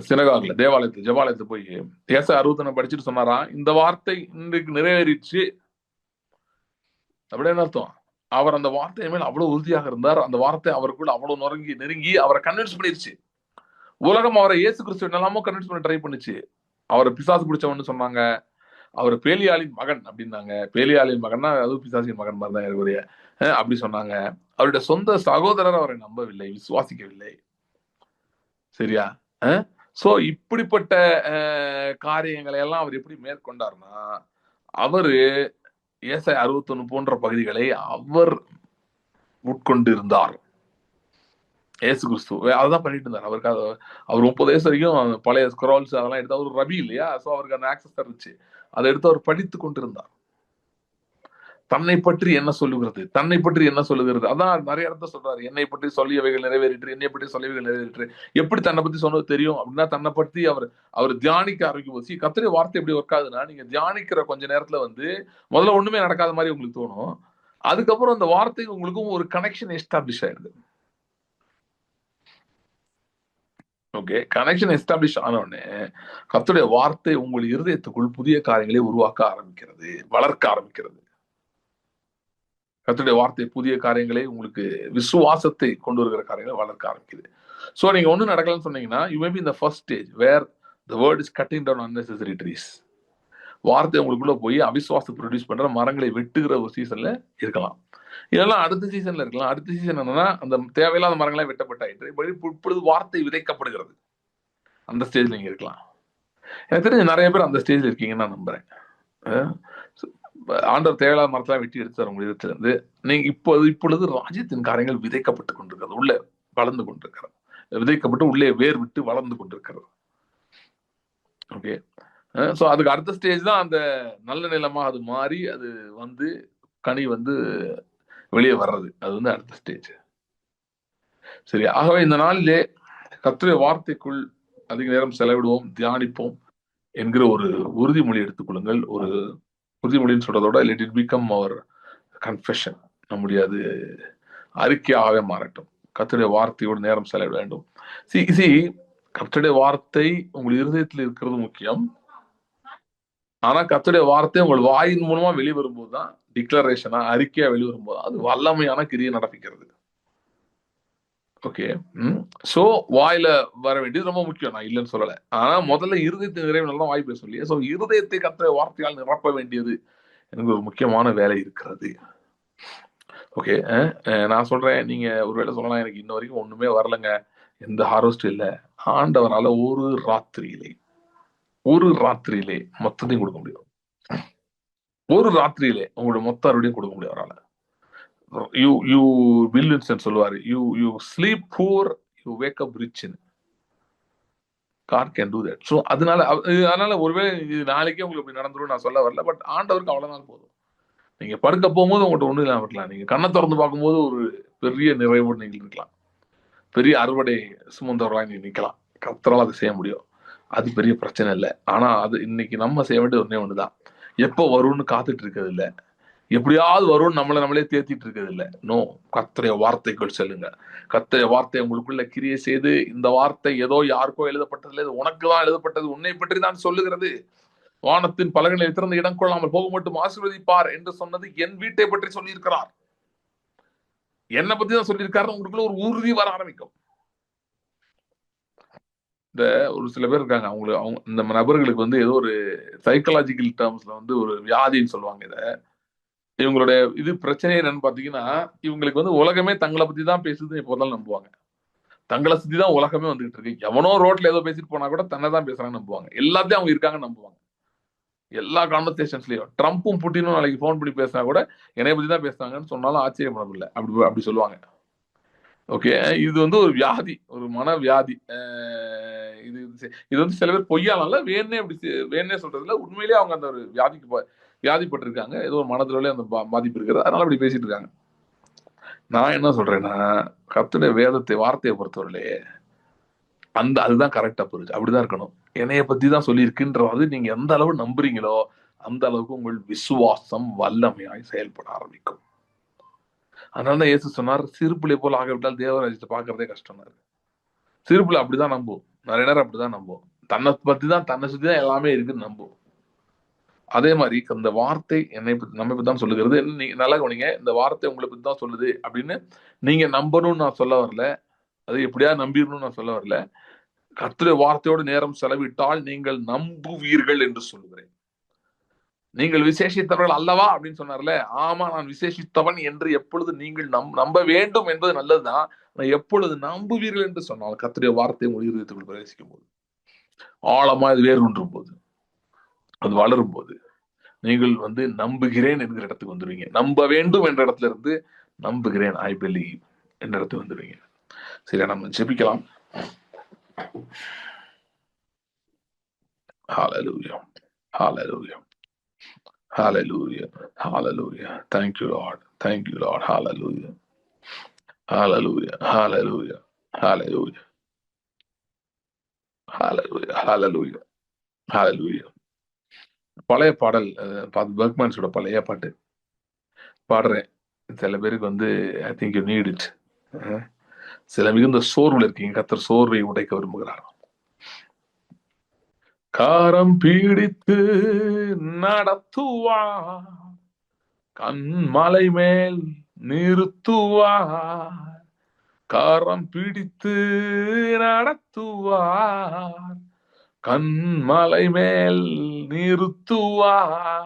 A: சினகாகல தேவாலயத்து ஜபாலயத்து போய் ஏசாயா 60 படிச்சுட்டு சொன்னாராம், இந்த வார்த்தை இன்றைக்கு நிறைவேறிடுச்சு. அப்படின்னு அர்த்தம். அவர் அந்த வார்த்தை மேல் அவ்வளவு உறுதியாக இருந்தார். அந்த வார்த்தை அவருக்குள்ள அவ்வளவு நெருங்கி அவரை கன்வின்ஸ் பண்ணிருச்சு. உலகம் அவரை இயேசு கிறிஸ்து என்னெல்லாமோ கன்வின்ஸ் பண்ண ட்ரை பண்ணுச்சு. அவரை பிசாசு பிடிச்சவன்னு சொன்னாங்க, அவர் பேலியாளின் மகன் அப்படின்னாங்க. பேலியாளின் மகன்னா அது பிசாசின் மகன் மாதிரி தான் இருக்கக்கூடிய அப்படி சொன்னாங்க. அவருடைய சொந்த சகோதரர் அவரை நம்பவில்லை, விசுவாசிக்கவில்லை. சரியா? சோ இப்படிப்பட்ட காரியங்களை எல்லாம் அவர் எப்படி மேற்கொண்டார்னா, அவரு ஏசாயா 61 போன்ற பகுதிகளை அவர் உட்கொண்டு இருந்தார். ஏசு கிறிஸ்து அதான் பண்ணிட்டு இருந்தார். அவருக்கு அவர் 30 வயசு வரைக்கும் பழைய ஸ்க்ரால்ஸ் அதெல்லாம் எடுத்து, அவர் ரபி இல்லையா, சோ அவருக்கு அந்த ஆக்சஸ் இருந்துச்சு. அதை எடுத்து அவர் படித்து கொண்டிருந்தார். தன்னை பற்றி என்ன சொல்லுகிறது, அதான் நிறைய இடத்த சொல்றாரு. என்னை பற்றி சொல்லியவைகள் நிறைவேறிற்று. எப்படி தன்னை பத்தி சொன்னது தெரியும் அப்படின்னா, தன்னை பற்றி அவர் தியானிக்க ஆரம்பிக்கும் போது, கர்த்தருடைய வார்த்தை எப்படி ஒர்க் ஆகுதுன்னா, நீங்க தியானிக்கிற கொஞ்ச நேரத்துல வந்து முதல்ல ஒண்ணுமே நடக்காத மாதிரி உங்களுக்கு தோணும். அதுக்கப்புறம் அந்த வார்த்தைக்கு உங்களுக்கும் ஒரு கனெக்ஷன் எஸ்டாப்ளிஷ் ஆயிடுது. ஓகே, கனெக்ஷன் எஸ்டாப்ளிஷ் ஆன உடனே கர்த்தருடைய வார்த்தை உங்கள் இருதயத்துக்குள் புதிய காரியங்களை உருவாக்க ஆரம்பிக்கிறது, வளர்க்க ஆரம்பிக்கிறது. கர்த்தருடைய வார்த்தை புதிய காரியங்களை, உங்களுக்கு விசுவாசத்தை கொண்டு வருகிற காரியங்களை வளர்க்க ஆரம்பிக்குது. சோ நீங்க ஒண்ணு நடக்கலன்னு சொன்னீங்கன்னா, you may be in the first stage where the word is cutting down unnecessary trees. வார்த்தை உங்களுக்குள்ள போய் அவிசுவாசம் ப்ரொடியூஸ் பண்ற மரங்களை வெட்டுகிற ஒரு சீசன்ல இருக்கலாம். இதெல்லாம் அடுத்த சீசன்ல இருக்கலாம். அடுத்த சீசன் என்னன்னா, அந்த தேவையில்லாத மரங்களே வெட்டப்பட்டாயிற்று, இப்பொழுது வார்த்தை விதைக்கப்படுகிறது. அந்த ஸ்டேஜ்ல நீங்க இருக்கலாம். எனக்கு தெரிஞ்சு நிறைய பேர் அந்த ஸ்டேஜ்ல இருக்கீங்கன்னு நான் நம்புறேன். ஆண்டவர் தேவையில்லாத மரத்தெல்லாம் வெட்டி எடுத்தார் உங்க இடத்துல இருந்து. நீங்க இப்பொழுது ராஜ்யத்தின் காரியங்கள் விதைக்கப்பட்டு கொண்டிருக்கிறது, உள்ள வளர்ந்து கொண்டிருக்கிறது, விதைக்கப்பட்டு உள்ளே வேர் விட்டு வளர்ந்து கொண்டிருக்கிறது. ஓகே, சோ அதுக்கு அடுத்த ஸ்டேஜ் தான் அந்த நல்ல நிலமா அது மாறி அது வந்து கனி வந்து வெளியே வர்றது. அது வந்து அடுத்த ஸ்டேஜ். சரி, ஆகவே இந்த நாளிலே கர்த்தருடைய வார்த்தைக்குள் அதிக நேரம் செலவிடுவோம், தியானிப்போம் என்கிற ஒரு உறுதிமொழி எடுத்துக்கொள்ளுங்கள். ஒரு உறுதிமொழின்னு சொல்றதோட let it become our confession, நம்முடைய அது அறிக்கையாகவே மாறட்டும். கர்த்தருடைய வார்த்தையோடு நேரம் செலவிட வேண்டும். சி கர்த்தருடைய வார்த்தை உங்கள் இருதயத்தில் இருக்கிறது முக்கியம். ஆனா கர்த்தருடைய வார்த்தை உங்கள் வாயின் மூலமா வெளிவரும்போது தான், டிக்ளரேஷனா அறிக்கையா வெளிவரும்போது அது வல்லமையான கிரியை நடப்பிக்கிறது. ஓகே. சோ வாயில வர வேண்டியது ரொம்ப முக்கியம், நான் இல்லைன்னு சொல்லல. ஆனா முதல்ல இருதயத்தை நிறைவுனால தான் வாய் பேச சொல்லியே. சோ இருதயத்தை கர்த்தருடைய வார்த்தையால் நிரப்ப வேண்டியது எனக்கு ஒரு முக்கியமான வேலை இருக்கிறது. ஓகே. நான் சொல்றேன், நீங்க ஒருவேளை சொல்லலாம், எனக்கு இன்ன வரைக்கும் ஒண்ணுமே வரலங்க, எந்த ஹார்வெஸ்ட் இல்ல. ஆண்டவரால ஒரு ராத்திரியிலே மொத்தத்தையும் கொடுக்க முடியும். ஒரு ராத்திரியிலே உங்களோட மொத்த அறுவடையும் கொடுக்க முடியும் அவரால. யூ வில் சொல்லுவாரு, you sleep poor, you wake up rich. God can do that. So அதனால ஒருவேளை இது நாளைக்கே உங்களுக்கு இப்படி நடந்துரும் நான் சொல்ல வரல. பட் ஆண்டவருக்கு அவ்வளவுதான் போதும். நீங்க படுக்க போகும்போது உங்கள்கிட்ட ஒண்ணும் இல்லாம இருக்கலாம். நீங்க கண்ணை திறந்து பார்க்கும்போது ஒரு பெரிய நிறைவோடு நீங்கள் இருக்கலாம். பெரிய அறுவடை சுமந்தவர்களாக நீங்க நிக்கலாம். கர்த்தரால் அதை செய்ய முடியும். அது பெரிய பிரச்சனை இல்லை. ஆனா அது இன்னைக்கு நம்ம செய்ய வேண்டியது ஒண்ணே ஒண்ணுதான். எப்போ வரும்னு காத்துட்டு இருக்கிறது இல்ல, எப்படியாவது வரும்னு நம்மளே தேத்திட்டு இருக்கிறது இல்ல. நோ, கர்த்தருடைய வார்த்தைக்குள் செல்லுங்க. கர்த்தருடைய வார்த்தை உங்களுக்குள்ள கிரியை செய்து, இந்த வார்த்தை ஏதோ யாருக்கோ எழுதப்பட்டதில்லை, இது உனக்கு தான் எழுதப்பட்டது, உன்னை பற்றி தான் சொல்லுகிறது. வானத்தின் பலகனில் திறந்த இடம் கொள்ளாமல் போக மட்டும் ஆசீர்வதிப்பார் என்று சொன்னது என் வீட்டை பற்றி சொல்லியிருக்கிறார். என்னை பத்தி தான் சொல்லியிருக்காரு. உங்களுக்குள்ள ஒரு உறுதி வர ஆரம்பிக்கும். இந்த ஒரு சில பேர் இருக்காங்க, அவங்க இந்த நபர்களுக்கு வந்து ஏதோ ஒரு சைக்கலாஜிக்கல் டேர்ம்ஸ்ல வந்து ஒரு வியாதின்னு சொல்லுவாங்க. இத இவங்களுடைய இது பிரச்சனை என்னன்னு பாத்தீங்கன்னா, இவங்களுக்கு வந்து உலகமே தங்களை பத்தி தான் பேசுதுன்னு எப்போதாலும் நம்புவாங்க. தங்களை சுத்தி தான் உலகமே வந்துகிட்டு இருக்கு. எவனோ ரோட்ல ஏதோ பேசிட்டு போனா கூட தன்னை தான் பேசுறாங்கன்னு நம்புவாங்க. எல்லாத்தையும் அவங்க இருக்காங்கன்னு நம்புவாங்க. எல்லா கான்வர்சேஷன்ஸ்லயும் ட்ரம்ப்பும் புட்டினும் நாளைக்கு போன் பண்ணி பேசினா கூட என்னை பத்தி தான் பேசுறாங்கன்னு சொன்னாலும் ஆச்சரியப்படவில்லை. அப்படி சொல்லுவாங்க. ஓகே. இது வந்து ஒரு வியாதி, ஒரு மன வியாதி. இது இது வந்து சில பேர் பொய்யால வேணே வேணே சொல்றதுல உண்மையிலேயே அவங்க அந்த ஒரு வியாதிப்பட்டிருக்காங்க. ஏதோ ஒரு மனதிலே அந்த பாதிப்பு இருக்கிறது, அதனால அப்படி பேசிட்டு இருக்காங்க. நான் என்ன சொல்றேன்னா, கர்த்தருடைய வேதத்தை வார்த்தையை பொறுத்தவரையிலே அதுதான் கரெக்டா போயிடுச்சு. அப்படிதான் இருக்கணும். என்னைய பத்தி தான் சொல்லியிருக்குன்றது நீங்க எந்த அளவு நம்புறீங்களோ அந்த அளவுக்கு உங்கள் விசுவாசம் வல்லமையாய் செயல்பட ஆரம்பிக்கும். அதனாலதான் இயேசு சொன்னார், சிறுபிள்ளை போல ஆகிவிட்டால் தேவராஜ்யத்தை பார்க்கறதே கஷ்டம். சிறுபிள்ளை அப்படிதான் நம்பும். நிறைய நேரம் அப்படிதான் நம்பும். தன்னை சுத்தி தான் எல்லாமே இருக்குன்னு நம்பும். அதே மாதிரி இந்த வார்த்தை நம்மை பத்தி தான் சொல்லுகிறது. நீங்க நல்லா கவனிங்க, இந்த வார்த்தை உங்களை பத்தி தான் சொல்லுது அப்படின்னு நீங்க நம்பணும்னு நான் சொல்ல வரல. அது எப்படியா நம்பிடணும்னு நான் சொல்ல வரல. கர்த்தருடைய வார்த்தையோடு நேரம் செலவிட்டால் நீங்கள் நம்புவீர்கள் என்று சொல்லுகிறேன். நீங்கள் விசேஷித்தவர்கள் அல்லவா அப்படின்னு சொன்னார்ல. ஆமா, நான் விசேஷித்தவன் என்று எப்பொழுது நீங்கள் நம்ப வேண்டும் என்பது நல்லதுதான். எப்பொழுது நம்புவீர்கள் என்று சொன்னால் கர்த்தருடைய வார்த்தை உங்கள் இருதயத்துக்குள் பிரவேசிக்கும் போது, ஆழமா இது வேர் ஒன்றும் போது, அது வளரும் போது நீங்கள் வந்து நம்புகிறேன் என்கிற இடத்துக்கு வந்துடுவீங்க. நம்ப வேண்டும் என்ற இடத்துல இருந்து நம்புகிறேன், ஐ பிலீவ் என்ற இடத்துக்கு வந்துடுவீங்க. சரியா, நம்ம ஜெபிக்கலாம். ஹalleluya, hallelujah, hallelujah, hallelujah. Thank you Lord, thank you Lord. Hallelujah, hallelujah, hallelujah, hallelujah, hallelujah, hallelujah, hallelujah. பழைய பாடல், பர்க்மன்ஸோட பழைய பாட்டு பாடுறேன். சில பேருக்கு வந்து I think you need it. சில மிகுந்த சோர்வுல இருக்கீங்க, கர்த்தர் சோர்வை உடைக்க விரும்புகிறார். காரம் பீடித்து நடத்துவார், கண்மலை மேல் நிறுத்துவார். காரம் பிடித்து நடத்துவார், கண்மலை மேல் நிறுத்துவார்.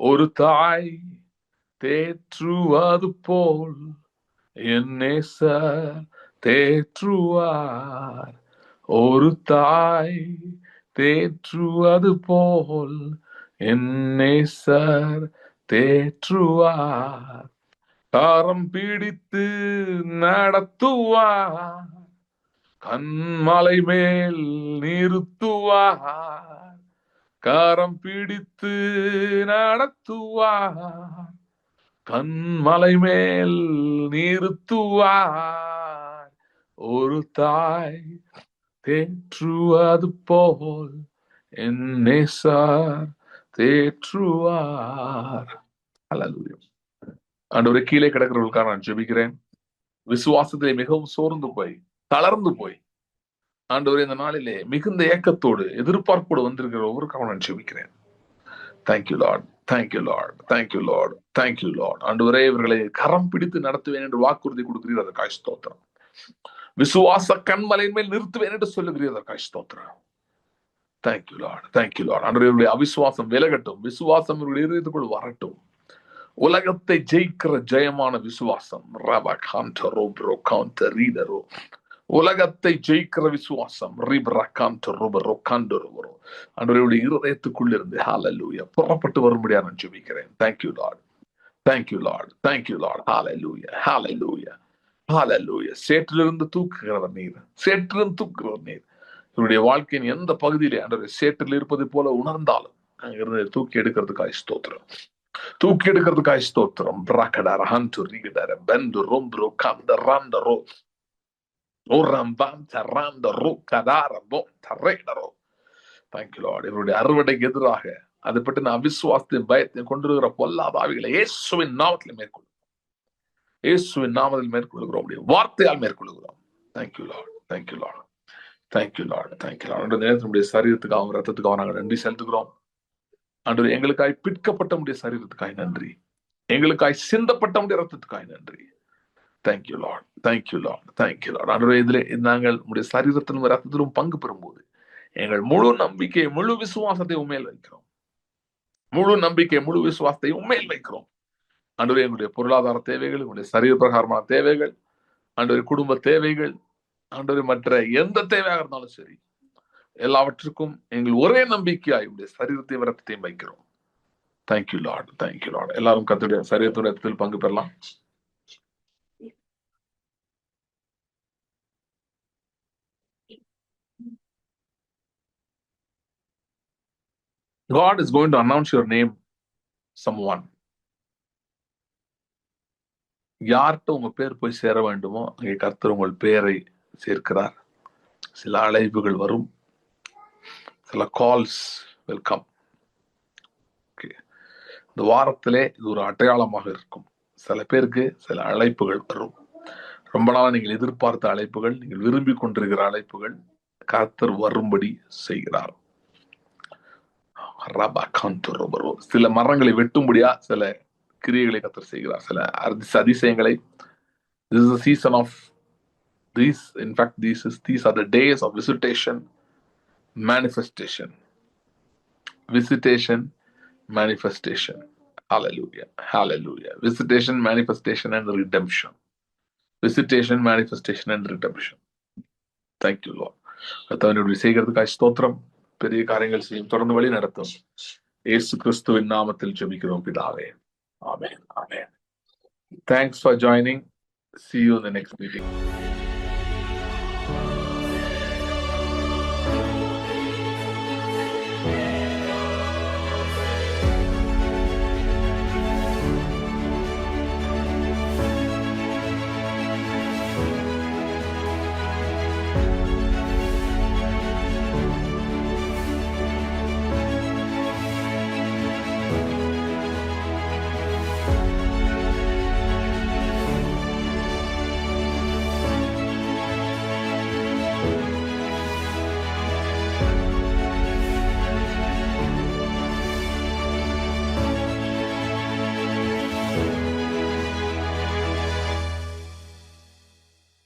A: ஒரு தாய் தேற்றுவது போல் என் நேசர் தேற்றுவார். ஒரு தாய் தேற்றுவது போல் என் நேசர் தேற்றுவார். காரம் பிடித்து நடத்துவார், கண்மலை மேல் நிறுத்துவார். காரம் பிடித்து நடத்துவார், கண்மலை மேல் நிறுத்துவார். ஒரு தாய் தேற்றுவது போல் என் நேசர் தேற்றுவார். ஹல்லேலூயா. ஆண்டவரே, கீழே கிடக்கிறவர்களுக்காக நான் ஜெபிக்கிறேன். விசுவாசத்திலே மிகவும் சோர்ந்து போய் தளர்ந்து போய் ஆண்டவரே இந்த நாளிலே மிகுந்த ஏக்கத்தோடு எதிர்பார்ப்போடு வந்திருக்கிற ஒவ்வொருக்காக நான் ஜெபிக்கிறேன். Thank you lord, thank you lord, thank you lord, thank you Lord. ஆண்டவரே, இவர்களை கரம் பிடித்து நடத்துவேன் என்று வாக்குறுதி கொடுக்கிறீர், அதற்காக ஸ்தோத்திரம். விசுவாச கண்மலையின் மேல் நிறுத்துவேன் என்று சொல்லுகிறீர், அதற்காக ஸ்தோத்திரம். Thank you lord, thank you Lord. ஆண்டவருடைய அவிசுவாசம் விலகட்டும், விசுவாசம் இவருடைய இதயத்துக்குள் வரட்டும். உலகத்தை ஜெயிக்கிற ஜெயமான விசுவாசம், உலகத்தை ஜெயிக்கிற விசுவாசம் ஆண்டவருடைய இருதயத்துக்குள் இருந்து ஹல்லேலூயா புறப்பட்டு வரும்படியா நான் ஜெபிக்கிறேன். Thank you lord, thank you lord, thank you lord. Hallelujah, hallelujah, hallelujah. சேற்றிலிருந்து தூக்குகிறவர் நீர், சேற்றிலிருந்து தூக்குகிறவர் நீர். இவருடைய வாழ்க்கையின் எந்த பகுதியிலே ஆண்டவரே சேற்றில் இருப்பது போல உணர்ந்தாலும் அங்கிருந்து தூக்கி எடுக்கிறதுக்காக ஸ்தோத்திரம், தூக்கி எடுக்கிறதுக்காக ஸ்தோத்திரம். பிரகடர ஹந்து ரிகடர பெந்து ரொம்பரோ கந்தரந்தரோ ஓரம்பந்தரந்தரோ கதாரபோ தரேடரோ. Thank you lord. இவருடைய அறுவடைக்கு எதிராக அதை பற்றி நான் அவிசுவாசத்தையும் பயத்தையும் கொண்டிருக்கிற பொல்லாத ஆவிகளை இயேசுவின் நாமத்தில் மேற்கொள்ளும், இயேசுவின் நாமத்தில் மேற்கொள்கிறோம், வார்த்தையால் மேற்கொள்கிறோம். Thank you lord, thank you lord, thank you lord, thank you lord. நேரத்தினுடைய சரீரத்துக்காகவும் ரத்தத்துக்காகவும் நாங்கள் நன்றி செலுத்துகிறோம். ஆண்டவரே, எங்களுக்காய் பிற்கப்பட்ட முடிய சரீரத்துக்காய் நன்றி, எங்களுக்காய் சிந்தப்பட்ட முடிய ரத்தத்துக்காய் நன்றி. Thank you lord, thank you lord, thank you Lord. ஆண்டவரே, இதிலே நாங்கள் உடைய சரீரத்திலும் ரத்தத்திலும் பங்கு பெறும்போது எங்கள் முழு நம்பிக்கை முழு விசுவாசத்தை உண்மையில் வைக்கிறோம், முழு நம்பிக்கை முழு விசுவாசத்தை உண்மையில் வைக்கிறோம். ஆண்டவரே, எங்களுடைய பொருளாதார தேவைகள், எங்களுடைய சரீர பிரகாரமான தேவைகள், ஆண்டவரே குடும்ப தேவைகள், ஆண்டவரே மற்ற எந்த தேவையாக இருந்தாலும் சரி, எல்லாவற்றுக்கும் எங்கள் ஒரே நம்பிக்கையாய் உடைய சரீரத்தையும் ரத்தத்தையும் வைக்கிறோம். Thank you lord, thank you Lord. எல்லாரும் கர்த்தருடைய சரீரத்துடைய ரத்தத்தில் பங்கு பெறலாம். God is going to announce your name someone. யார்கிட்ட உங்க பேர் போய் சேர வேண்டுமோ அங்கே கர்த்தர் உங்கள் பேரை சேர்க்கிறார். சில அழைப்புகள் வரும், சில கால்ஸ் வெல்கம். இந்த வாரத்திலே இது ஒரு அடையாளமாக இருக்கும். சில பேருக்கு சில அழைப்புகள் வரும். ரொம்ப நாளா நீங்கள் எதிர்பார்த்த அழைப்புகள், நீங்கள் விரும்பி கொண்டிருக்கிற அழைப்புகள் கர்த்தர் வரும்படி செய்கிறார். சில மரங்களை வெட்டும்படியா சில கிரியைகளை கர்த்தர் செய்கிறார், சில அதிசயங்களை. This is a season of these. In fact, these are the days of visitation, manifestation, visitation, manifestation. Hallelujah, hallelujah. Visitation, manifestation, and redemption. Visitation, manifestation, and redemption. Thank you, Lord. கர்த்தருடைய செய்கிறதுக்காக ஸ்தோத்திரம். பெரிய காரியங்கள் செய்யும், தொடர்ந்து வழி நடத்தும். இயேசு கிறிஸ்துவின் நாமத்தில் ஜெபிக்கிறோம் பிதாவே. Amen. Amen. Thanks for joining. See you in the next meeting.